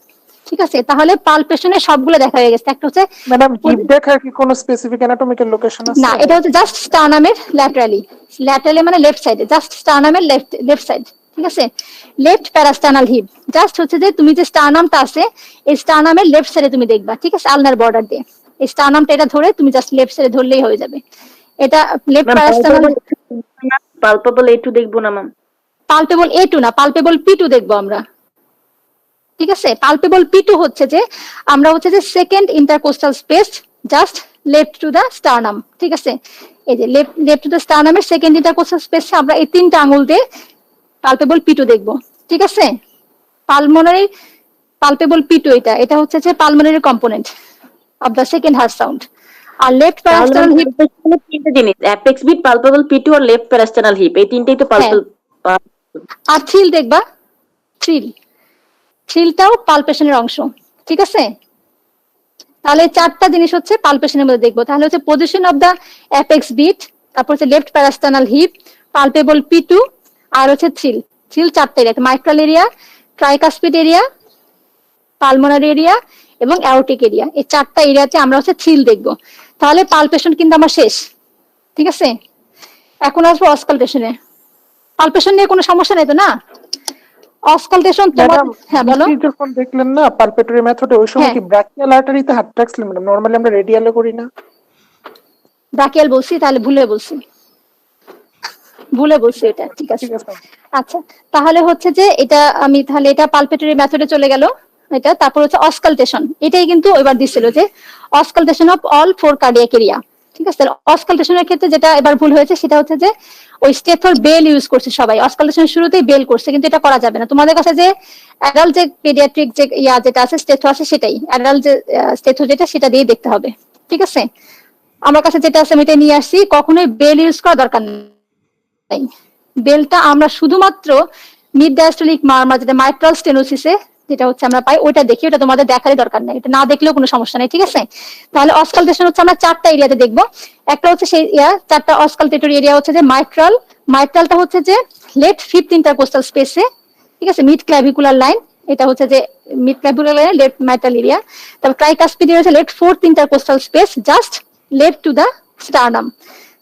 ঠিক আছে, তাহলে পালপেশনের সবগুলো দেখা হয়ে গেছে। একটা হচ্ছে ম্যাডাম হিপ দেখার কি কোনো স্পেসিফিক অ্যানাটমিক্যাল লোকেশন আছে? না, এটা হচ্ছে জাস্ট স্টারনামের ল্যাটারালি মানে লেফট সাইডে, জাস্ট স্টারনামের লেফট সাইড। ঠিক আছে, লেফট প্যারাস্টার্নাল হিপ জাস্ট হচ্ছে যে তুমি যে স্টারনামটা আছে এই স্টারনামের লেফট সাইডে তুমি দেখবা। ঠিক আছে, আলনার বর্ডার দিয়ে এই স্টারনামটা এটা ধরে তুমি জাস্ট লেফট সাইডে ধরলেই হয়ে যাবে। এটা লেফট প্যারাস্টার্নাল। পালপেবল A2 দেখবো না ম্যাম? পালপেবল A2 না, পালপেবল P2 দেখবো আমরা। ঠিক আছে, পালপেবল P2 হচ্ছে যে আমরা হচ্ছে যে second intercostal space just left to the স্টারনাম। ঠিক আছে, এই যে লেফট টু দা স্টারনামের সেকেন্ড ইন্টারকোস্টাল স্পেসে আমরা এই তিনটা আঙুল দিয়ে পালপেবল P2 দেখবো। ঠিক আছে, পালমোনারি পালপেবল P2 এটা হচ্ছে যে pulmonary component of the second heart sound. আর লেফট প্যারাস্টার্নাল হিপ তিনটা জিনিস, অ্যাপেক্স বিট, পালপেবল P2 আর লেফট প্যারাস্টার্নাল হিপ, এই তিনটেই তো পালপেবল। আর থ্রিল দেখবা, থ্রিলটাও পালপেশনের অংশ। ঠিক আছে, তাহলে চারটা জিনিস হচ্ছে পালপেশনের মধ্যে দেখবো। তাহলে হচ্ছে position of the apex beat, তারপর হচ্ছে left parasternal heave, palpable P2, আর হচ্ছে থ্রিল 4টা area, mitral area, tricuspid area, pulmonary area এবং অ্যাওরটিক এরিয়া। এই 4টা এরিয়াতে আমরা হচ্ছে থ্রিল দেখবো। তাহলে পালপেশন কিন্তু আমার শেষ, ঠিক আছে। এখন আসবো অসকালটেশনে। পালপেশন নিয়ে কোনো সমস্যা নেই তো না? অসকালটেশন তোমার, ম্যাডাম হ্যাঁ বলো। যখন দেখলেন না পালপেটরি মেথডে ওই সময় হ্যাঁ। কি ব্রাকিয়াল আর্টারিতে হাত রাখছিলেন ম্যাডাম? নরমালি আমরা রেডিয়ালে করি না। ব্রাকিয়াল বলছি, তাহলে ভুলে বলছি এটা, ঠিক আছে। ঠিক আছে। আচ্ছা, তাহলে হচ্ছে যে এটা আমি তাহলে এটা পালপেটরি মেথডে চলে গেল এটা। তারপর হচ্ছে অসকালটেশন, এটাই কিন্তু এবার দিছিল যে auscultation of all 4 cardiac area, ঠিক আছে। অসকালটেশনের ক্ষেত্রে যেটা এবার ভুল হয়েছে সেটা হচ্ছে যে ওই স্টেথর বেল ইউজ করছে সবাই, অসকালটেশনের শুরুতেই বেল করছে, কিন্তু এটা করা যাবে না। তোমাদের কাছে যে অ্যাডাল্ট যে পেডিয়াট্রিক যে যেটা আছে স্টেথো আছে, সেটাই অ্যাডাল্ট যে স্টেথো যেটা সেটা দিয়ে দেখতে হবে, ঠিক আছে। আমার কাছে যেটা আছে আমি এটা নিয়ে আসছি, কখনোই বেল ইউজ করা দরকার নেই। বেলটা আমরা শুধুমাত্র মিড ডায়াস্টোলিক মারমার যেটা মাইট্রাল স্টেনোসিসে যেটা হচ্ছে আমরা পাই, ওইটা দেখি, ওটা তোমাদের দেখারই দরকার নেই, এটা না দেখলেও কোনো সমস্যা নেই, ঠিক আছে। তাহলে অসকালটেশন হচ্ছে আমরা 4টা এরিয়াতে দেখবো। একটা হচ্ছে সেই 4টা অসকালটেটরি এরিয়া হচ্ছে যে মাইট্রালটা হচ্ছে যে লেফট 5th ইন্টারকোস্টাল স্পেসে, ঠিক আছে, মিড ক্লাভিকুলার লাইন, এটা হচ্ছে যে mid clavicular line left mitral area. তারপর ট্রাইকাসপিড এরিয়া হচ্ছে left 4th intercostal space just left to the sternum.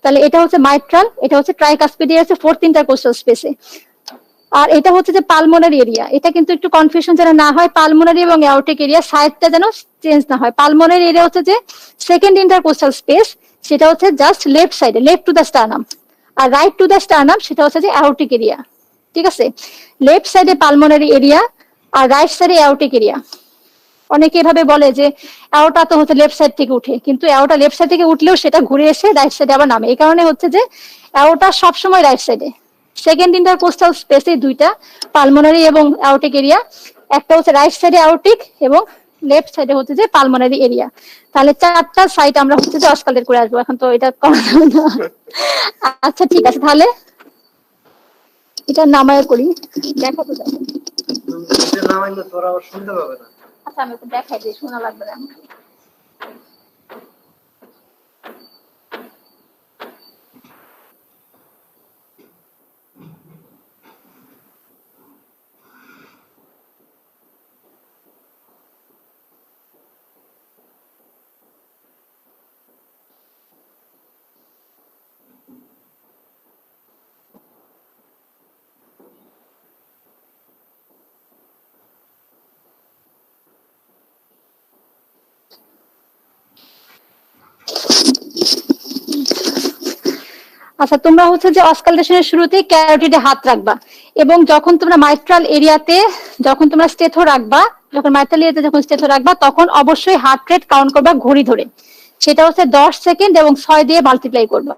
তাহলে এটা হচ্ছে মাইট্রাল, এটা হচ্ছে ট্রাইকাসপিড এরিয়া হচ্ছে 4th ইন্টারকোস্টাল স্পেসে। আর এটা হচ্ছে যে পালমোনারি এরিয়া, এটা কিন্তু একটু কনফিউশন যেন না হয়, পালমোনারি এবং অ্যাওরটিক এরিয়া সাইডটা যেন চেঞ্জ না হয়। পালমোনারি এরিয়া হচ্ছে যে 2nd ইন্টারকোস্টাল স্পেস, সেটা হচ্ছে জাস্ট লেফট সাইডে, লেফট টু দা স্টারনাম। আর রাইট টু দা স্টারনাম সেটা হচ্ছে যে অ্যাওরটিক এরিয়া, ঠিক আছে। লেফট সাইডে পালমোনারি এরিয়া আর রাইট সাইডে অ্যাওরটিক এরিয়া। অনেকে এভাবে বলে যে অ্যাওটা তো হচ্ছে লেফট সাইড থেকে উঠে, কিন্তু অ্যাওটা লেফট সাইড থেকে উঠলেও সেটা ঘুরে এসে রাইট সাইডে আবার নামে। এই কারণে হচ্ছে যে অ্যাওটা সবসময় রাইট সাইডে। 2nd ইন্টারকোস্টাল স্পেসে 2টা পালমোনারি এবং অ্যাওরটিক এরিয়া, একটা হচ্ছে রাইট সাইডে অ্যাওরটিক এবং লেফট সাইডে হচ্ছে যে পালমোনারি এরিয়া। তাহলে 4টা সাইড আমরা হচ্ছে যে অসকালটেট করে আসবো। এখন তো এটা করা যাবে না। আচ্ছা ঠিক আছে, তাহলে এটা নামায় করি, দেখো তো দেখো। এটা নামাইলে তোরা আবার শুনতে পাবে না। আচ্ছা আমি একটু দেখাই দিই, শোনা লাগবে না। আচ্ছা, তোমরা হচ্ছে যে অসকালটেশনের শুরুতে ক্যারোটিডে হাত রাখবা, এবং যখন তোমরা মাইট্রাল এরিয়াতে যখন তোমরা স্টেথো রাখবা, যখন মাইট্রাল এরিয়াতে যখন স্টেথো রাখবা, তখন অবশ্যই হার্ট রেট কাউন্ট করবা ঘড়ি ধরে। সেটা হচ্ছে 10 সেকেন্ড এবং 6 দিয়ে মাল্টিপ্লাই করবা,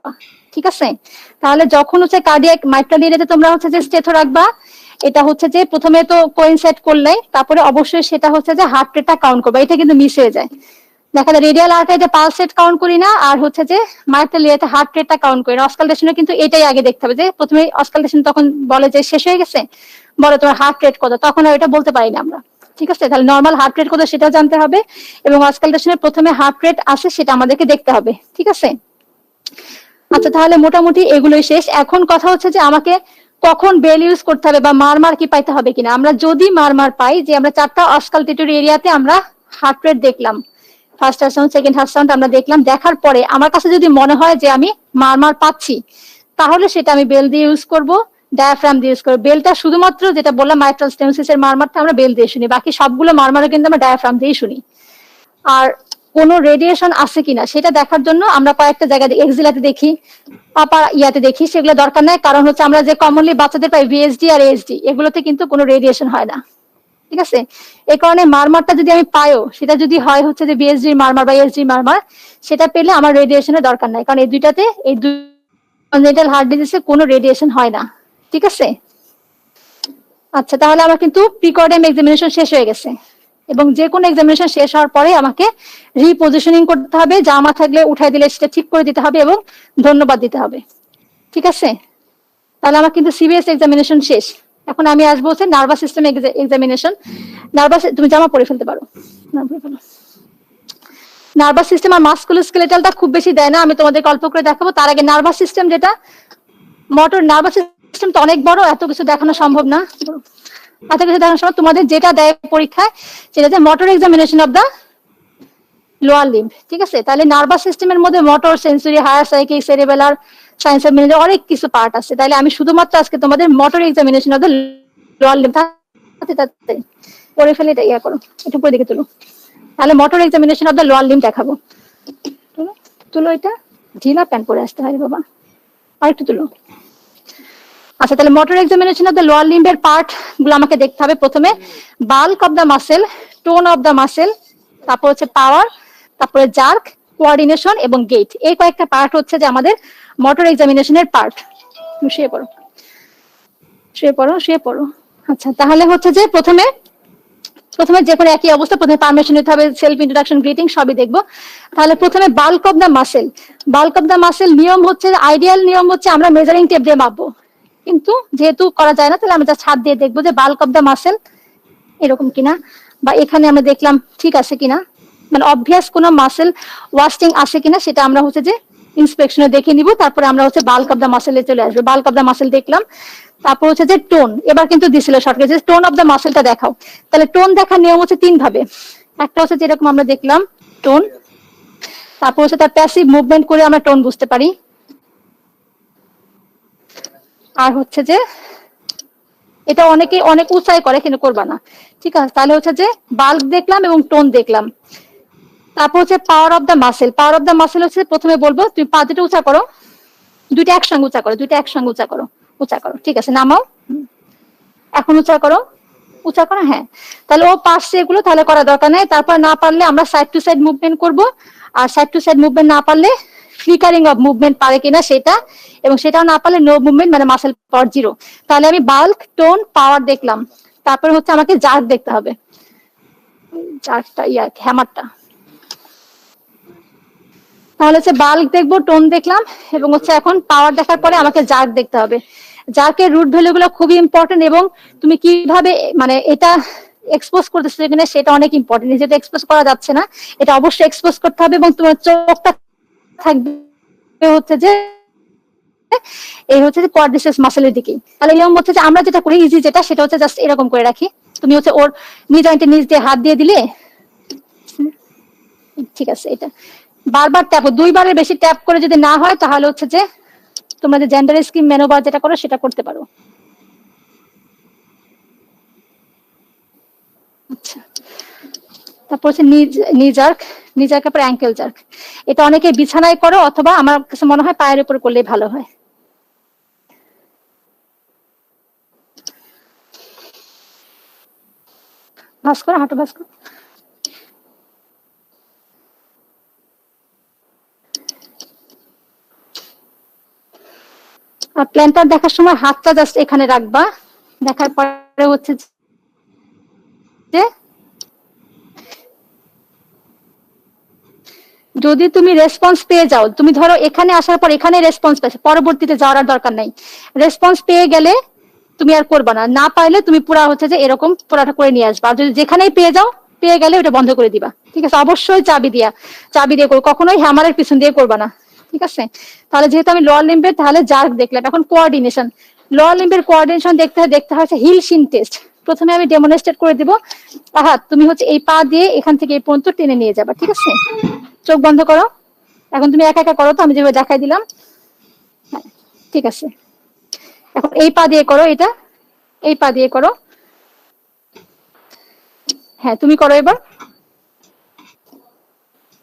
ঠিক আছে। তাহলে যখন হচ্ছে কার্ডিয়াক মাইট্রাল এরিয়াতে তোমরা হচ্ছে যে স্টেথো রাখবা, এটা হচ্ছে যে প্রথমে তো কোইনসাইড করলে, তারপরে অবশ্যই সেটা হচ্ছে যে হার্ট রেটটা কাউন্ট করবা। এটা কিন্তু মিস হয়ে যায়, দেখা যায় রেডিয়াল আর্টারিতে পালস রেট কাউন্ট করি না, আর হচ্ছে যে মাইট্রাল এরিয়াতে হার্ট রেটটা কাউন্ট করি না। অসকালটেশনে কিন্তু এটাই আগে দেখতে হবে, যে প্রথমে অসকালটেশন তখন বলে যে শেষ হয়ে গেছে, বলে তোমার হার্ট রেট কত, তখন আর এটা বলতে পারি না আমরা, ঠিক আছে। তাহলে নর্মাল হার্ট রেট কত সেটাও জানতে হবে, এবং অসকালটেশনের প্রথমে হার্ট রেট আসে সেটা আমাদেরকে দেখতে হবে, ঠিক আছে। আচ্ছা, তাহলে মোটামুটি এগুলোই শেষ। এখন কথা হচ্ছে যে আমাকে কখন বেল ইউজ করতে হবে বা মারমার কি পাইতে হবে কিনা। আমরা যদি মারমার পাই, যে আমরা 4টা অসকালটেটরি এরিয়াতে আমরা হার্ট রেট দেখলাম, first heart sound, second heart sound আমরা দেখলাম, দেখার পরে আমার কাছে যদি মনে হয় যে আমি মারমার পাচ্ছি, তাহলে সেটা আমি বেল দিয়ে ইউজ করব, ডায়াফ্রাম দিয়ে ইউজ করবো। বেলটা শুধুমাত্র যেটা বললাম মাইট্রাল স্টেনোসিসের মারমারটা আমরা বেল দিয়ে শুনি, বাকি সবগুলো মারমারও কিন্তু আমরা ডায়াফ্রাম দিয়েই শুনি। আর কোনো রেডিয়েশন আছে কিনা সেটা দেখার জন্য আমরা কয়েকটা জায়গায় এক্সিলাতে দেখি, আপার ইয়াতে দেখি, সেগুলো দরকার নাই, কারণ হচ্ছে আমরা যে কমনলি বাচ্চাদের পাই ভিএসডি আর এএসডি, এগুলোতে কিন্তু কোনো রেডিয়েশন হয় না, ঠিক আছে। এই কারণে মারমারটা যদি আমি পাইও, সেটা যদি হয় হচ্ছে যে বিএসডি মারমার বা এসডি মারমার, সেটা পেলে আমার রেডিয়েশনের দরকার নাই, কারণ এই দুইটাতে এই কনজেনিটাল হার্ট ডিজিজে কোনো রেডিয়েশন হয় না, ঠিক আছে। আচ্ছা, তাহলে আমার কিন্তু প্রিকর্ডিয়াম এক্সামিনেশন শেষ হয়ে গেছে, এবং যে কোনো এক্সামিনেশন শেষ হওয়ার পরে আমাকে রিপজিশনিং করতে হবে, জামা থাকলে উঠাই দিলে সেটা ঠিক করে দিতে হবে এবং ধন্যবাদ দিতে হবে, ঠিক আছে। তাহলে আমার কিন্তু সিবিএস এক্সামিনেশন শেষ। এখন আমি আসবো হচ্ছে নার্ভাস সিস্টেম এক্সামিনেশন। নার্ভাস, তুমি জামা পরে ফেলতে পারো। নার্ভাস সিস্টেম আর মাস্কুলোস্কেলেটালটা খুব বেশি দেয় না, আমি তোমাদেরকে অল্প করে দেখাবো। তার আগে নার্ভাস সিস্টেম যেটা, মোটর নার্ভাস সিস্টেম তো অনেক বড়, এত কিছু দেখানো সম্ভব না। এত কিছু দেখানোর সময় তোমাদের যেটা দেয় পরীক্ষায় সেটা হচ্ছে motor examination of the lower limb, ঠিক আছে? তাহলে নার্ভাস সিস্টেমের মধ্যে motor, sensory, higher psychic, cerebellar, science of mineral অনেক কিছু পার্ট আছে। তাহলে আমি শুধুমাত্র আজকে তোমাদের motor examination of the lower limb পড়ে ফেলে এটা ইয়া করো, একটু উপরের দিকে তুলো। তাহলে motor examination of the lower limb দেখাবো। তুলো এটা, ঢিলা প্যান্ট পরে আসতে হয় বাবা, আর একটু তুলো। আচ্ছা, তাহলে motor examination of the lower লিম্বের পার্ট গুলো আমাকে দেখতে হবে। প্রথমে bulk of the muscle, tone of the muscle, তারপর হচ্ছে পাওয়ার, তারপরে জার্ক, কোঅর্ডিনেশন এবং গেট। এই কয়েকটা পার্ট হচ্ছে যে আমাদের মোটর এক্সামিনেশনের পার্ট। শুয়ে পড়ো, শুয়ে পড়ো, শুয়ে পড়ো। আচ্ছা, তাহলে হচ্ছে যে প্রথমে যে কোনো একই অবস্থা, প্রথমে পারমিশন নিতে হবে, সেলফ ইন্ট্রোডাকশন, গ্রিটিং সবই দেখবো। তাহলে প্রথমে bulk of the muscle. Bulk of the muscle নিয়ম হচ্ছে, আইডিয়াল নিয়ম হচ্ছে আমরা মেজারিং টেপ দিয়ে মাপবো, কিন্তু যেহেতু করা যায় না তাহলে আমরা জাস্ট হাত দিয়ে দেখবো যে বাল্ক অফ দ্য মাসেল এরকম কিনা, বা এখানে আমরা দেখলাম ঠিক আছে কিনা, মানে অবভিয়াস কোনো মাসেল ওয়াস্টিং আসে কিনা সেটা আমরা হচ্ছে যে ইন্সপেকশনে দেখে নিব। তারপরে আমরা হচ্ছে বাল্ক অফ দ্য মাসেলে চলে আসবো। বাল্ক অফ দ্য মাসেল দেখলাম, তারপর হচ্ছে যে টোন। এবার কিন্তু দিছিল শর্টকাট যে টোন অফ দ্য মাসেলটা দেখাও। তাহলে টোন দেখার নিয়ম হচ্ছে তিন ভাবে। একটা হচ্ছে যেরকম আমরা দেখলাম টোন, তারপর হচ্ছে তার প্যাসিভ মুভমেন্ট করে আমরা টোন বুঝতে পারি, আর হচ্ছে যে এটা অনেকে অনেক উঁচাই করে কিন্তু করবা না, ঠিক আছে? তাহলে হচ্ছে যে বাল্ক দেখলাম এবং টোন দেখলাম। তারপর হচ্ছে power of the muscle. Power of the muscle হচ্ছে প্রথমে বলবো তুমি পা দুটো উঁচা করো, দুইটা একসঙ্গে উঁচা করো, দুইটা একসঙ্গে উঁচা করো, উঁচা করো, ঠিক আছে? নামাও, এখন উঁচা করো, উঁচা করো, হ্যাঁ। তাহলে ও পারছে এগুলো, তাহলে করা দরকার নেই। তারপর না পারলে আমরা সাইড টু সাইড মুভমেন্ট করবো, আর সাইড টু সাইড মুভমেন্ট না পারলে ফ্লিকারিং অফ মুভমেন্ট পারে কিনা সেটা, এবং সেটাও না পারলে নো মুভমেন্ট মানে মাসেল পাওয়ার জিরো। তাহলে আমি বাল্ক, টোন, পাওয়ার দেখলাম। তারপরে হচ্ছে আমাকে জার্ক দেখতে হবে, জার্কটা হ্যামারটা। তাহলে হচ্ছে বাল্ক দেখবো, টোন দেখলাম, এবং হচ্ছে এখন পাওয়ার দেখার পরে আমাকে জার্ক দেখতে হবে। জার্কের রুট ভ্যালু গুলো খুবই ইম্পর্টেন্ট, এবং তুমি কিভাবে মানে এটা এক্সপোজ করতেছো কিনা সেটা অনেক ইম্পর্টেন্ট। যেটা এক্সপোজ করা যাচ্ছে না এটা অবশ্যই এক্সপোজ করতে হবে, এবং তোমার চোখটা থাকবে হচ্ছে যে এই হচ্ছে যে কোয়াড্রিসেপস মাসেলের দিকে। তাহলে নিয়ম হচ্ছে যে আমরা যেটা করি ইজি যেটা, সেটা হচ্ছে জাস্ট এরকম করে রাখি। তুমি হচ্ছে ওর নি জয়েন্টের নিচ দিয়ে হাত দিয়ে দিলে, ঠিক আছে? এটা বারবার ট্যাপ, দুইবারের বেশি ট্যাপ করে যদি না হয় তাহলে হচ্ছে যে তোমরা যে জেন্ডার স্কিম ম্যানোভার যেটা করো সেটা করতে পারো। আচ্ছা, তারপর হচ্ছে নি জার্ক, নি জার্কের পর অ্যাঙ্কেল জার্ক। এটা অনেকে বিছানায় করো, অথবা আমার কাছে মনে হয় পায়ের উপর করলেই ভালো হয়। ভাঁজ করো, হাঁটু ভাঁজ করো। আর প্ল্যান্টার দেখার সময় হাতটা জাস্ট এখানে রাখবা। দেখার পরে হচ্ছে যে যদি তুমি রেসপন্স পেয়ে যাও, তুমি ধরো এখানে আসার পর এখানে রেসপন্স পেয়েছো, পরবর্তীতে যাওয়ার আর দরকার নাই। রেসপন্স পেয়ে গেলে তুমি আর করবা না, না পাইলে তুমি পুরা হচ্ছে যে এরকম পুরাটা করে নিয়ে আসবা। আর যদি যেখানেই পেয়ে যাও, পেয়ে গেলে ওটা বন্ধ করে দিবা, ঠিক আছে? অবশ্যই চাবি দিয়ে করো, কখনোই হ্যামারের পিছন দিয়ে করবা না, ঠিক আছে? তাহলে যেহেতু আমি লোয়ার লিম্বের, তাহলে জার্ক দেখলাম। এখন কোঅর্ডিনেশন, লোয়ার লিম্বের কোঅর্ডিনেশন দেখতে হয় হিল শিন টেস্ট। প্রথমে আমি ডেমনস্ট্রেট করে দিব। তুমি হচ্ছে এই পা দিয়ে এখান থেকে এই পর্যন্ত টেনে নিয়ে যাবা, ঠিক আছে? চোখ বন্ধ করো। এখন তুমি একা একা করো তো, আমি যেভাবে দেখাই দিলাম, হ্যাঁ ঠিক আছে? এখন এই পা দিয়ে করো, এটা এই পা দিয়ে করো, হ্যাঁ তুমি করো এবার,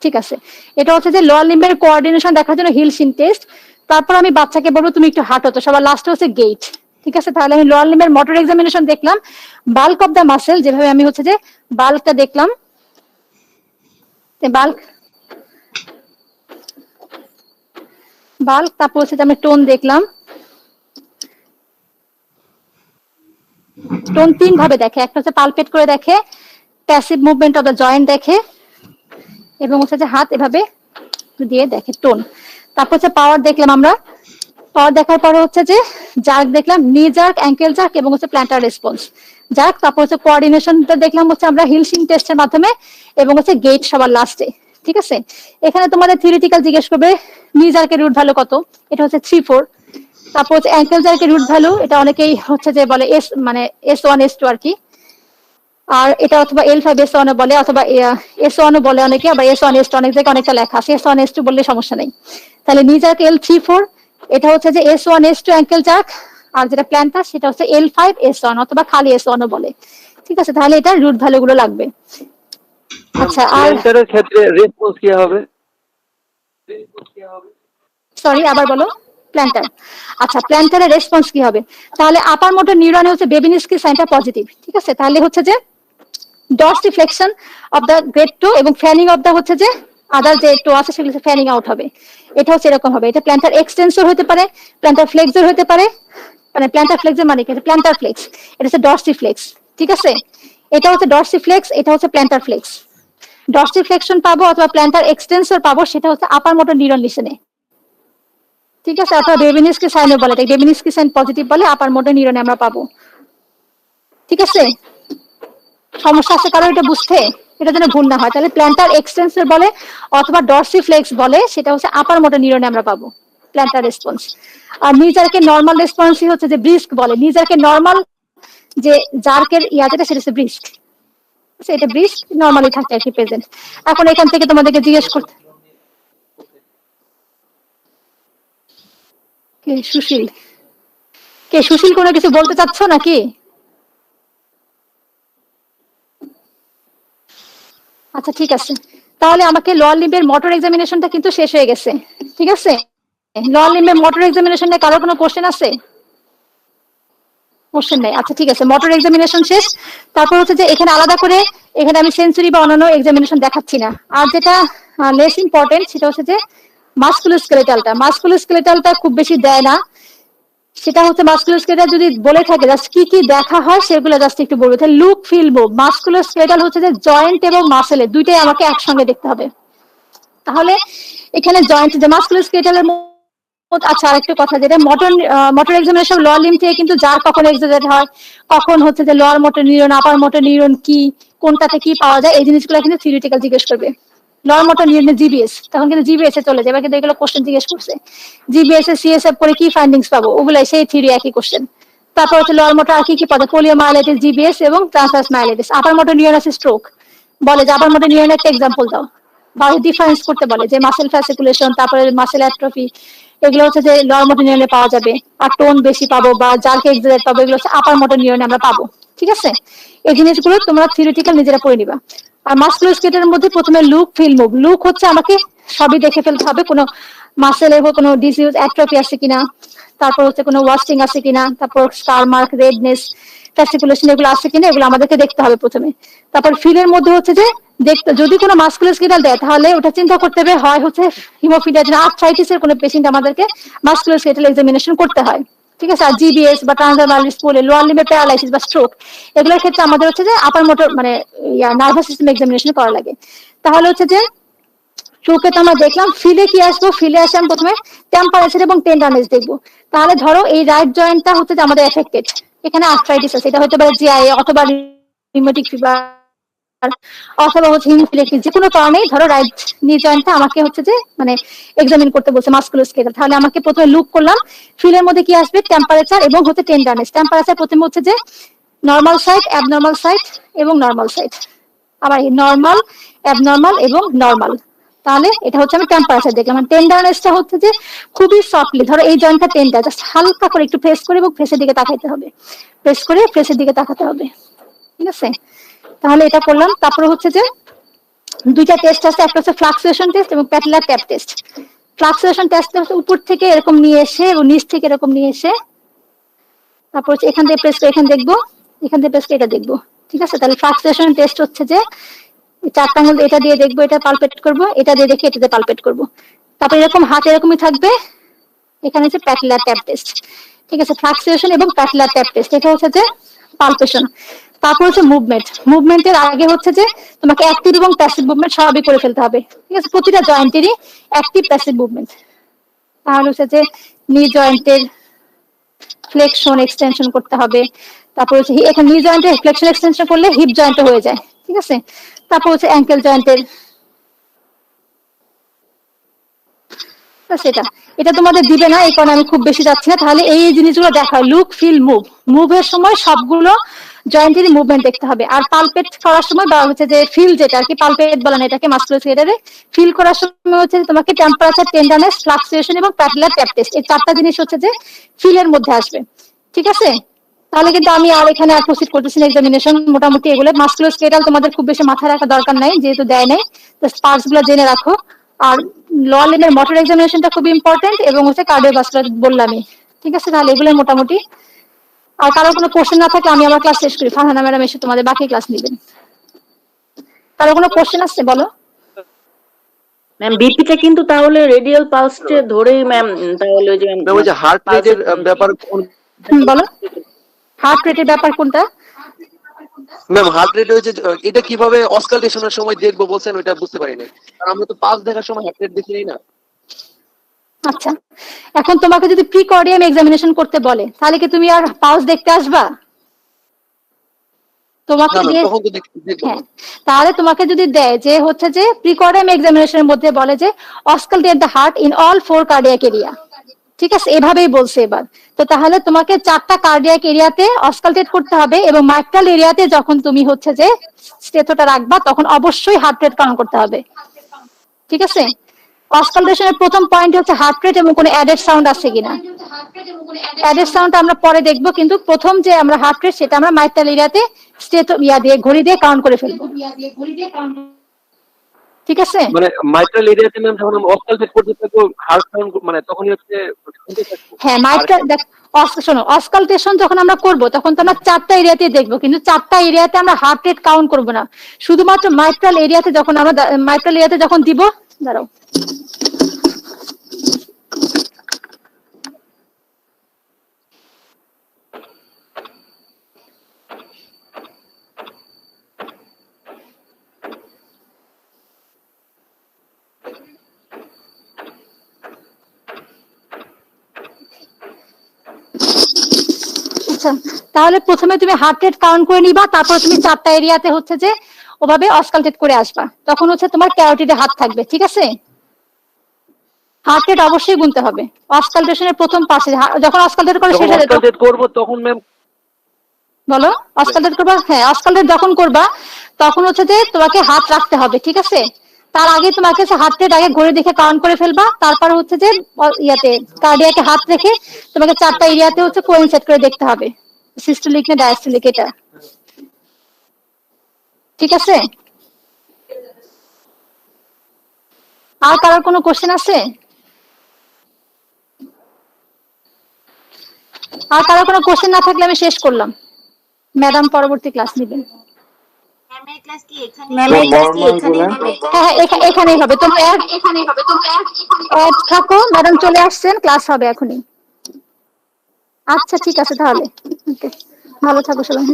ঠিক আছে? এটা হচ্ছে যে লোয়ার লিম্বের কোঅর্ডিনেশন দেখার জন্য হিল শিন টেস্ট। তারপর আমি বাচ্চাকে বলবো তুমি একটু হাঁটো, তো সবার লাস্টে হচ্ছে গেট, ঠিক আছে? তাহলে আমি লোয়ার লিম্বের মোটর এক্সামিনেশন দেখলাম, বাল্ক অফ দ্য মাসেল যেভাবে আমি হচ্ছে যে বাল্কটা দেখলাম, বাল্ক, তারপর হচ্ছে আমি টোন দেখলাম। টোন তিন ভাবে দেখে, একটা হচ্ছে পালপেট করে দেখে, passive movement of the joint দেখে, এবং হচ্ছে যে হাত এভাবে দিয়ে দেখে টোন। তারপর হচ্ছে পাওয়ার দেখলাম আমরা, পাওয়ার দেখার পরে হচ্ছে যে জার্ক দেখলাম, নি জার্ক, অ্যাঙ্কেল জার্ক, এবং হচ্ছে প্ল্যান্টার রেসপন্স জার্ক। তারপর হচ্ছে কোঅর্ডিনেশনটা দেখলাম হচ্ছে আমরা হিল শিন টেস্টের মাধ্যমে, এবং হচ্ছে গেট সবার লাস্টে। ঠিক আছে, এখানে তোমাদের থিওরিটিক্যাল জিজ্ঞেস করবে নি জার্কের রুট ভ্যালু কত, এটা হচ্ছে 3-4। তারপর হচ্ছে অ্যাঙ্কেল জার্কের রুট ভ্যালু, এটা অনেকেই হচ্ছে যে বলে এস মানে S1 S2 আর কি, আর এটা অথবা L5 S1 বলে অথবা S1 বলে অনেকে, আবার S1 S2 অনেক জায়গায় অনেকটা লেখা আছে, S1 S2 বললে সমস্যা নেই। তাহলে নি জার্ক L3-4, এটা হচ্ছে যে S1 S2 অ্যাঙ্কেল জার্ক, আর যেটা প্ল্যান্টার সেটা হচ্ছে L5 S1 অথবা খালি S1 বলে। ঠিক আছে, তাহলে এটা রুট ভ্যালু গুলো লাগবে। আচ্ছা, আর প্ল্যান্টারের ক্ষেত্রে রেসপন্স কি হবে? সরি আবার বলো। প্ল্যান্টার, আচ্ছা প্ল্যান্টারের রেসপন্স কি হবে? তাহলে আপার মোটর নিউরনে হচ্ছে বেবিনিস্কি সাইনটা পজিটিভ। ঠিক আছে, তাহলে হচ্ছে যে ডরসিফ্লেকশন অফ দা গ্রেড টো এবং ফ্যানিং অফ দা হচ্ছে যে আদার যে টো আছে সেগুলো ফ্যানিং আউট হবে। এটা হচ্ছে এরকম হবে। এটা প্ল্যান্টার এক্সটেন্সর হতে পারে, প্ল্যান্টার ফ্লেক্সর হতে পারে, মানে প্ল্যান্টার ফ্লেক্সর মানে কি, প্ল্যান্টার ফ্লেক্স, এটা হচ্ছে ডরসিফ্লেক্স। ঠিক আছে, এটা হচ্ছে ডরসিফ্লেক্স, এটা হচ্ছে প্ল্যান্টার ফ্লেক্স। ডরসিফ্লেকশন পাবো অথবা প্ল্যান্টার এক্সটেন্সর পাবো, সেটা হচ্ছে আপার মোটর নিউরন লিশনে। ঠিক আছে, অথবা বেবিনিস্কি সাইনও বলে, এটা বেবিনিস্কি সাইন পজিটিভ বলে আপার মোটর নিউরনে আমরা পাবো। ঠিক আছে, সমস্যা আছে কারো এটা বুঝতে? এটা যেন ভুল না হয়। তাহলে প্ল্যান্টার এক্সটেন্সর বলে অথবা ডরসিফ্লেক্স বলে, সেটা হচ্ছে আপার মোটর নিউরনে আমরা পাবো প্ল্যান্টার রেসপন্স। আর নি জার্কের নরমাল রেসপন্সই হচ্ছে যে ব্রিস্ক বলে। নি জার্কের নরমাল যে জার্কের যেটা সেটা হচ্ছে ব্রিস্ক, এটা ব্রিস্ক নরমালি থাকে আর কি প্রেজেন্ট। এখন এখান থেকে তোমাদেরকে জিজ্ঞেস করতে, কে সুশীল কোনো কিছু বলতে চাচ্ছ নাকি? আচ্ছা ঠিক আছে, তাহলে আমাকে লোয়ার লিম্বের মোটর এক্সামিনেশনটা কিন্তু শেষ হয়ে গেছে। ঠিক আছে, লোয়ার লিম্বের মোটর এক্সামিনেশনে কারো কোনো কোশ্চেন আছে? কোশ্চেন নেই, আচ্ছা ঠিক আছে, মোটর এক্সামিনেশন শেষ। তারপর হচ্ছে যে এখানে আলাদা করে এখানে আমি সেন্সরি বা অন্যান্য এক্সামিনেশন দেখাচ্ছি না। আর যেটা লেস ইম্পর্টেন্ট সেটা হচ্ছে যে মাসকুলোস্কেলেটালটা। মাসকুলোস্কেলেটালটা খুব বেশি দেয় না, সেটা হচ্ছে মাসকুলোস্কেলেটাল যদি বলে থাকে জাস্ট কি কি দেখা হয় সেগুলো জাস্ট একটু বলবে। তাহলে লুক, ফিল, মুভ। মাসকুলোস্কেলেটাল হচ্ছে যে জয়েন্ট এবং মাসেলের দুইটাই আমাকে একসঙ্গে দেখতে হবে। তাহলে এখানে জয়েন্ট যে মাসকুলোস্কেলেটালের, আচ্ছা আরেকটা কথা, যেটা মোটর এক্সামিনেশন লোয়ার লিম্ব থেকে কিন্তু যার কখন এক্সাজাইট হয়, কখন হচ্ছে যে লোয়ার মোটর নিউরন, আপার মোটর নিউরন কি, কোনটাতে কি পাওয়া যায়, এই জিনিসগুলো কিন্তু থিওরিটিক্যাল জিজ্ঞেস করবে। লোয়ার মোটর নিউরনে জিবিএস, তখন কিন্তু জিবিএস এ চলে যাবে, কিন্তু এগুলো কোশ্চেন জিজ্ঞেস করছে। জিবিএস এ সিএসএফ করে কি ফাইন্ডিংস পাবো, ওগুলাই সেই থিওরি একই কোশ্চেন। তারপর হচ্ছে লোয়ার মোটর আর কি কি পাবে, পোলিওমাইলাইটিস, জিবিএস এবং ট্রান্সভার্স মাইলাইটিস। আপার মোটর নিউরন আছে স্ট্রোক, বলে যে আপার মোটর নিউরনের একটা এক্সাম্পল দাও, বা ডিফারেন্স করতে বলে যে মাসেল ফ্যাসিকুলেশন, তারপরে মাসেল অ্যাট্রফি, এগুলো হচ্ছে যে লোয়ার মোটর নিউরনে পাওয়া যাবে। আর টোন বেশি পাবো বা জার্ক এক্সাজাইট পাবো, এগুলো হচ্ছে আপার মোটর নিউরনে আমরা পাবো। ঠিক আছে, এই জিনিসগুলো তোমরা থিওরিটিক্যাল নিজেরা পড়ে নিবা। আর মাসকুলোস্কেলেটালের মধ্যে প্রথমে লুক, ফিল, মুভ। লুক হচ্ছে আমাকে সবই দেখে ফেলতে হবে, কোনো মাসেলের কোনো ডিজিজ অ্যাট্রফি আছে কিনা, তারপর হচ্ছে কোনো ওয়াস্টিং আছে কিনা, তারপর স্টার মার্ক, রেডনেস, ফ্যাসিকুলেশন এগুলো আছে কিনা, এগুলো আমাদেরকে দেখতে হবে প্রথমে। তারপর ফিলের মধ্যে হচ্ছে যে দেখতে, যদি কোনো মাসকুলোস্কেলেটাল দেয় তাহলে ওটা চিন্তা করতে হবে হয় হচ্ছে হিমোফিলিয়া, আর্থ্রাইটিসের কোনো পেশেন্ট আমাদেরকে মাসকুলোস্কেলেটাল এক্সামিনেশন করতে হয়। ঠিক আছে, আর জিবিএস বা ট্রান্সভার্স পোলে, লোয়ার লিম্বের প্যারালাইসিস বা স্ট্রোক, এগুলোর ক্ষেত্রে আমাদের হচ্ছে যে আপার মোটর মানে নার্ভাস সিস্টেম এক্সামিনেশন করা লাগে। তাহলে হচ্ছে যে স্ট্রোকে তো আমরা দেখলাম, ফিলে কি আসবো, ফিলে আসে আমি প্রথমে টেম্পারেচার এবং টেন্ডারনেস দেখবো। তাহলে ধরো এই রাইট জয়েন্টটা হচ্ছে যে আমাদের এফেক্টেড, এখানে আর্থ্রাইটিস আছে, এটা হতে পারে জিআই অথবা রিউমেটিক ফিভার অথবা হচ্ছে হিমোফিলিয়া, যে কোনো কারণেই ধরো রাইট নি জয়েন্টটা আমাকে হচ্ছে যে মানে এক্সামিন করতে বলছে মাসকুলোস্কেলেটাল। তাহলে আমাকে প্রথমে লুক করলাম, ফিলের মধ্যে কি আসবে, টেম্পারেচার এবং হচ্ছে টেন্ডারনেস। টেম্পারেচার প্রথমে হচ্ছে যে নর্মাল সাইড, অ্যাবনর্মাল সাইড এবং নর্মাল সাইড, আবার নর্মাল, অ্যাবনর্মাল এবং নর্মাল। তাহলে এটা হচ্ছে আমি টেম্পারেচার দেখলাম। টেন্ডারনেসটা হচ্ছে যে খুবই সফটলি, ধরো এই জয়েন্টটা টেন্ডার, জাস্ট হালকা করে একটু প্রেস করে এবং ফেসের দিকে তাকাইতে হবে, প্রেস করে ফেসের দিকে তাকাতে হবে। ঠিক আছে, তাহলে এটা করলাম। তারপরে হচ্ছে যে দুইটা টেস্ট আছে, একটা হচ্ছে ফ্লাকচুয়েশন টেস্ট এবং patellar tap test. Fluctuation test হচ্ছে উপর থেকে এরকম নিয়ে এসে এবং নিচ থেকে এরকম নিয়ে এসে, তারপর হচ্ছে এখান থেকে প্রেস করে এখানে দেখবো, এখান থেকে প্রেস করে এটা দেখবো। ঠিক আছে, তাহলে ফ্লাকচুয়েশন টেস্ট হচ্ছে যে চারটা আঙুল এটা দিয়ে দেখবো, এটা পালপেট করবো, এটা দিয়ে দেখে এটাতে পালপেট করবো। তারপর এরকম হাত এরকমই থাকবে, এখানে হচ্ছে প্যাটেলার ট্যাপ টেস্ট। ঠিক আছে, ফ্লাকচুয়েশন এবং প্যাটেলার ট্যাপ টেস্ট, এটা হচ্ছে যে পালপেশন। তারপর হচ্ছে মুভমেন্ট। মুভমেন্টের আগে হচ্ছে যে তোমাকে অ্যাক্টিভ এবং প্যাসিভ মুভমেন্ট স্বাভাবিক করে ফেলতে হবে। ঠিক আছে, প্রতিটা জয়েন্টেরই অ্যাক্টিভ প্যাসিভ মুভমেন্ট। তাহলে হচ্ছে যে নি জয়েন্টের ফ্লেকশন এক্সটেনশন করতে হবে। তারপর হচ্ছে এখানে নি জয়েন্টের ফ্লেকশন এক্সটেনশন করলে হিপ জয়েন্টে হয়ে যায়। ঠিক আছে, তারপর হচ্ছে অ্যাঙ্কেল জয়েন্টের তো সেটা এটা তোমাদের দিবে না, এই কারণে আমি খুব বেশি যাচ্ছি না। তাহলে এই জিনিসগুলো দেখা, লুক, ফিল, মুভ। মুভের সময় সবগুলো জয়েন্টেরই মুভমেন্ট দেখতে হবে। আর পালপেট করার সময় বা হচ্ছে যে ফিল, যেটা আর কি পালপেট বলে না, এটাকে মাস্কুলোস্কেলেটালে ফিল করার সময় হচ্ছে যে তোমাকে টেম্পারেচার, টেন্ডারনেস, ফ্লাকচুয়েশন এবং প্যাপিলার ট্যাপ টেস্ট, এই 4টা জিনিস হচ্ছে যে ফিলের মধ্যে আসবে। ঠিক আছে? তাহলে কিন্তু আমি আর এখানে আর প্রসিড করতেছি না। এক্সামিনেশন মোটামুটি এগুলো। মাস্কুলোস্কেলেটাল তোমাদের খুব বেশি মাথায় রাখা দরকার নাই, যেহেতু দেয় নাই। তো পার্টস গুলো জেনে রাখো। আর লোয়ার লিম্বের মোটর এক্সামিনেশনটা খুব ইম্পর্টেন্ট, এবং হচ্ছে কার্ডিওভাস্কুলার বললামই। ঠিক আছে? তাহলে এগুলো মোটামুটি। আর কারো কোনো কোশ্চেন না থাকলে আমি আমার ক্লাস শেষ করি, ফারহানা ম্যাডাম এসে তোমাদের বাকি ক্লাস নেবেন। কারো কোনো কোশ্চেন আসছে বলো? ম্যাম বিপিটা কিন্তু তাহলে রেডিয়াল পালসে ধরেই ম্যাম, তাহলে ওই যে ম্যাম ওই যে হার্ট রেটের ব্যাপার বলো, হার্ট রেটের ব্যাপার কোনটা? ম্যাম হার্ট রেট হয়েছে এটা কিভাবে অস্কালটেশনের সময় দেখবো বলছেন, ওইটা বুঝতে পারি নাই। আর আমরা তো পালস দেখার সময় হার্ট রেট দেখি না। আচ্ছা, এখন তোমাকে যদি প্রিকর্ডিয়াম এক্সামিনেশন করতে বলে, তাহলে কি তুমি আর পালস দেখতে আসবা? তোমাকে না যে তখন তো দেখবো। হ্যাঁ, তাহলে তোমাকে যদি দেয় যে হচ্ছে যে প্রিকর্ডিয়াম এক্সামিনেশনের মধ্যে বলে যে auscultate the heart in all 4 cardiac area. ঠিক আছে? এভাবেই বলছে এবার। তো তাহলে তোমাকে 4টা কার্ডিয়াক এরিয়াতে অস্কালটেট করতে হবে, এবং মাইট্রাল এরিয়াতে যখন তুমি হচ্ছে যে স্টেথোটা রাখবা, তখন অবশ্যই হার্ট রেট কাউন্ট করতে হবে। ঠিক আছে? অস্কালটেশনের প্রথম পয়েন্ট হচ্ছে হার্ট রেট এবং কোনো অ্যাডেড সাউন্ড আছে কিনা। অ্যাডেড সাউন্ড আমরা পরে দেখবো, কিন্তু প্রথম যে আমরা হার্ট রেট, সেটা আমরা মাইট্রাল এরিয়াতে স্টেথো দিয়ে ঘড়ি দিয়ে কাউন্ট করে ফেলবো। ঠিক আছে? মানে মাইট্রাল এরিয়াতে ম্যাম যখন আমরা অস্কালটেট করতে থাকবো হার্ট সাউন্ড মানে তখনই হচ্ছে শুনতে থাকবো। হ্যাঁ, মাইট্রাল দেখ, শোনো, অস্কালটেশন যখন আমরা করব তখন তো আমরা 4টা এরিয়াতে দেখবো, কিন্তু 4টা এরিয়াতে আমরা হার্ট রেট কাউন্ট করবো না। শুধুমাত্র মাইট্রাল এরিয়াতে যখন আমরা মাইট্রাল এরিয়াতে যখন দিব, দাঁড়াও, আচ্ছা, তাহলে প্রথমে তুমি হার্ট রেট কাউন্ট করে নিবা, তারপর তুমি 4টা এরিয়াতে হচ্ছে যে ওভাবে অস্কালটেট করে আসবা। তখন হচ্ছে তোমার ক্যারোটিডে হাত থাকবে। ঠিক আছে? হার্ট রেট অবশ্যই গুনতে হবে অস্কালটেশনের প্রথম পাশে, যখন অস্কালটেট করে যখন শেষ হয়ে যেত। অস্কালটেট করবো তখন ম্যাম বলো, অস্কালটেট করবা? হ্যাঁ, অস্কালটেট যখন করবা তখন হচ্ছে যে তোমাকে হাত রাখতে হবে। ঠিক আছে? তার আগে তোমাকে হার্ট রেট আগে ঘড়ি দেখে কাউন্ট করে ফেলবা, তারপর হচ্ছে যে ইয়াতে কার্ডিয়াকে হাত রেখে তোমাকে 4টা এরিয়াতে হচ্ছে কোইনসাইড করে দেখতে হবে, সিস্টোলিক না ডায়াস্টোলিক এটা। ঠিক আছে? আর কারোর কোনো কোশ্চেন আছে? আর কারোর কোনো কোশ্চেন না থাকলে আমি শেষ করলাম। ম্যাডাম পরবর্তী ক্লাস নেবেন। ম্যামের ক্লাস কি এখানে? হ্যাঁ, এখানেই হবে। তুমি থাকো, ম্যাডাম চলে আসছেন, ক্লাস হবে এখনই। আচ্ছা, ঠিক আছে তাহলে। ওকে, ভালো থাকো সবাই।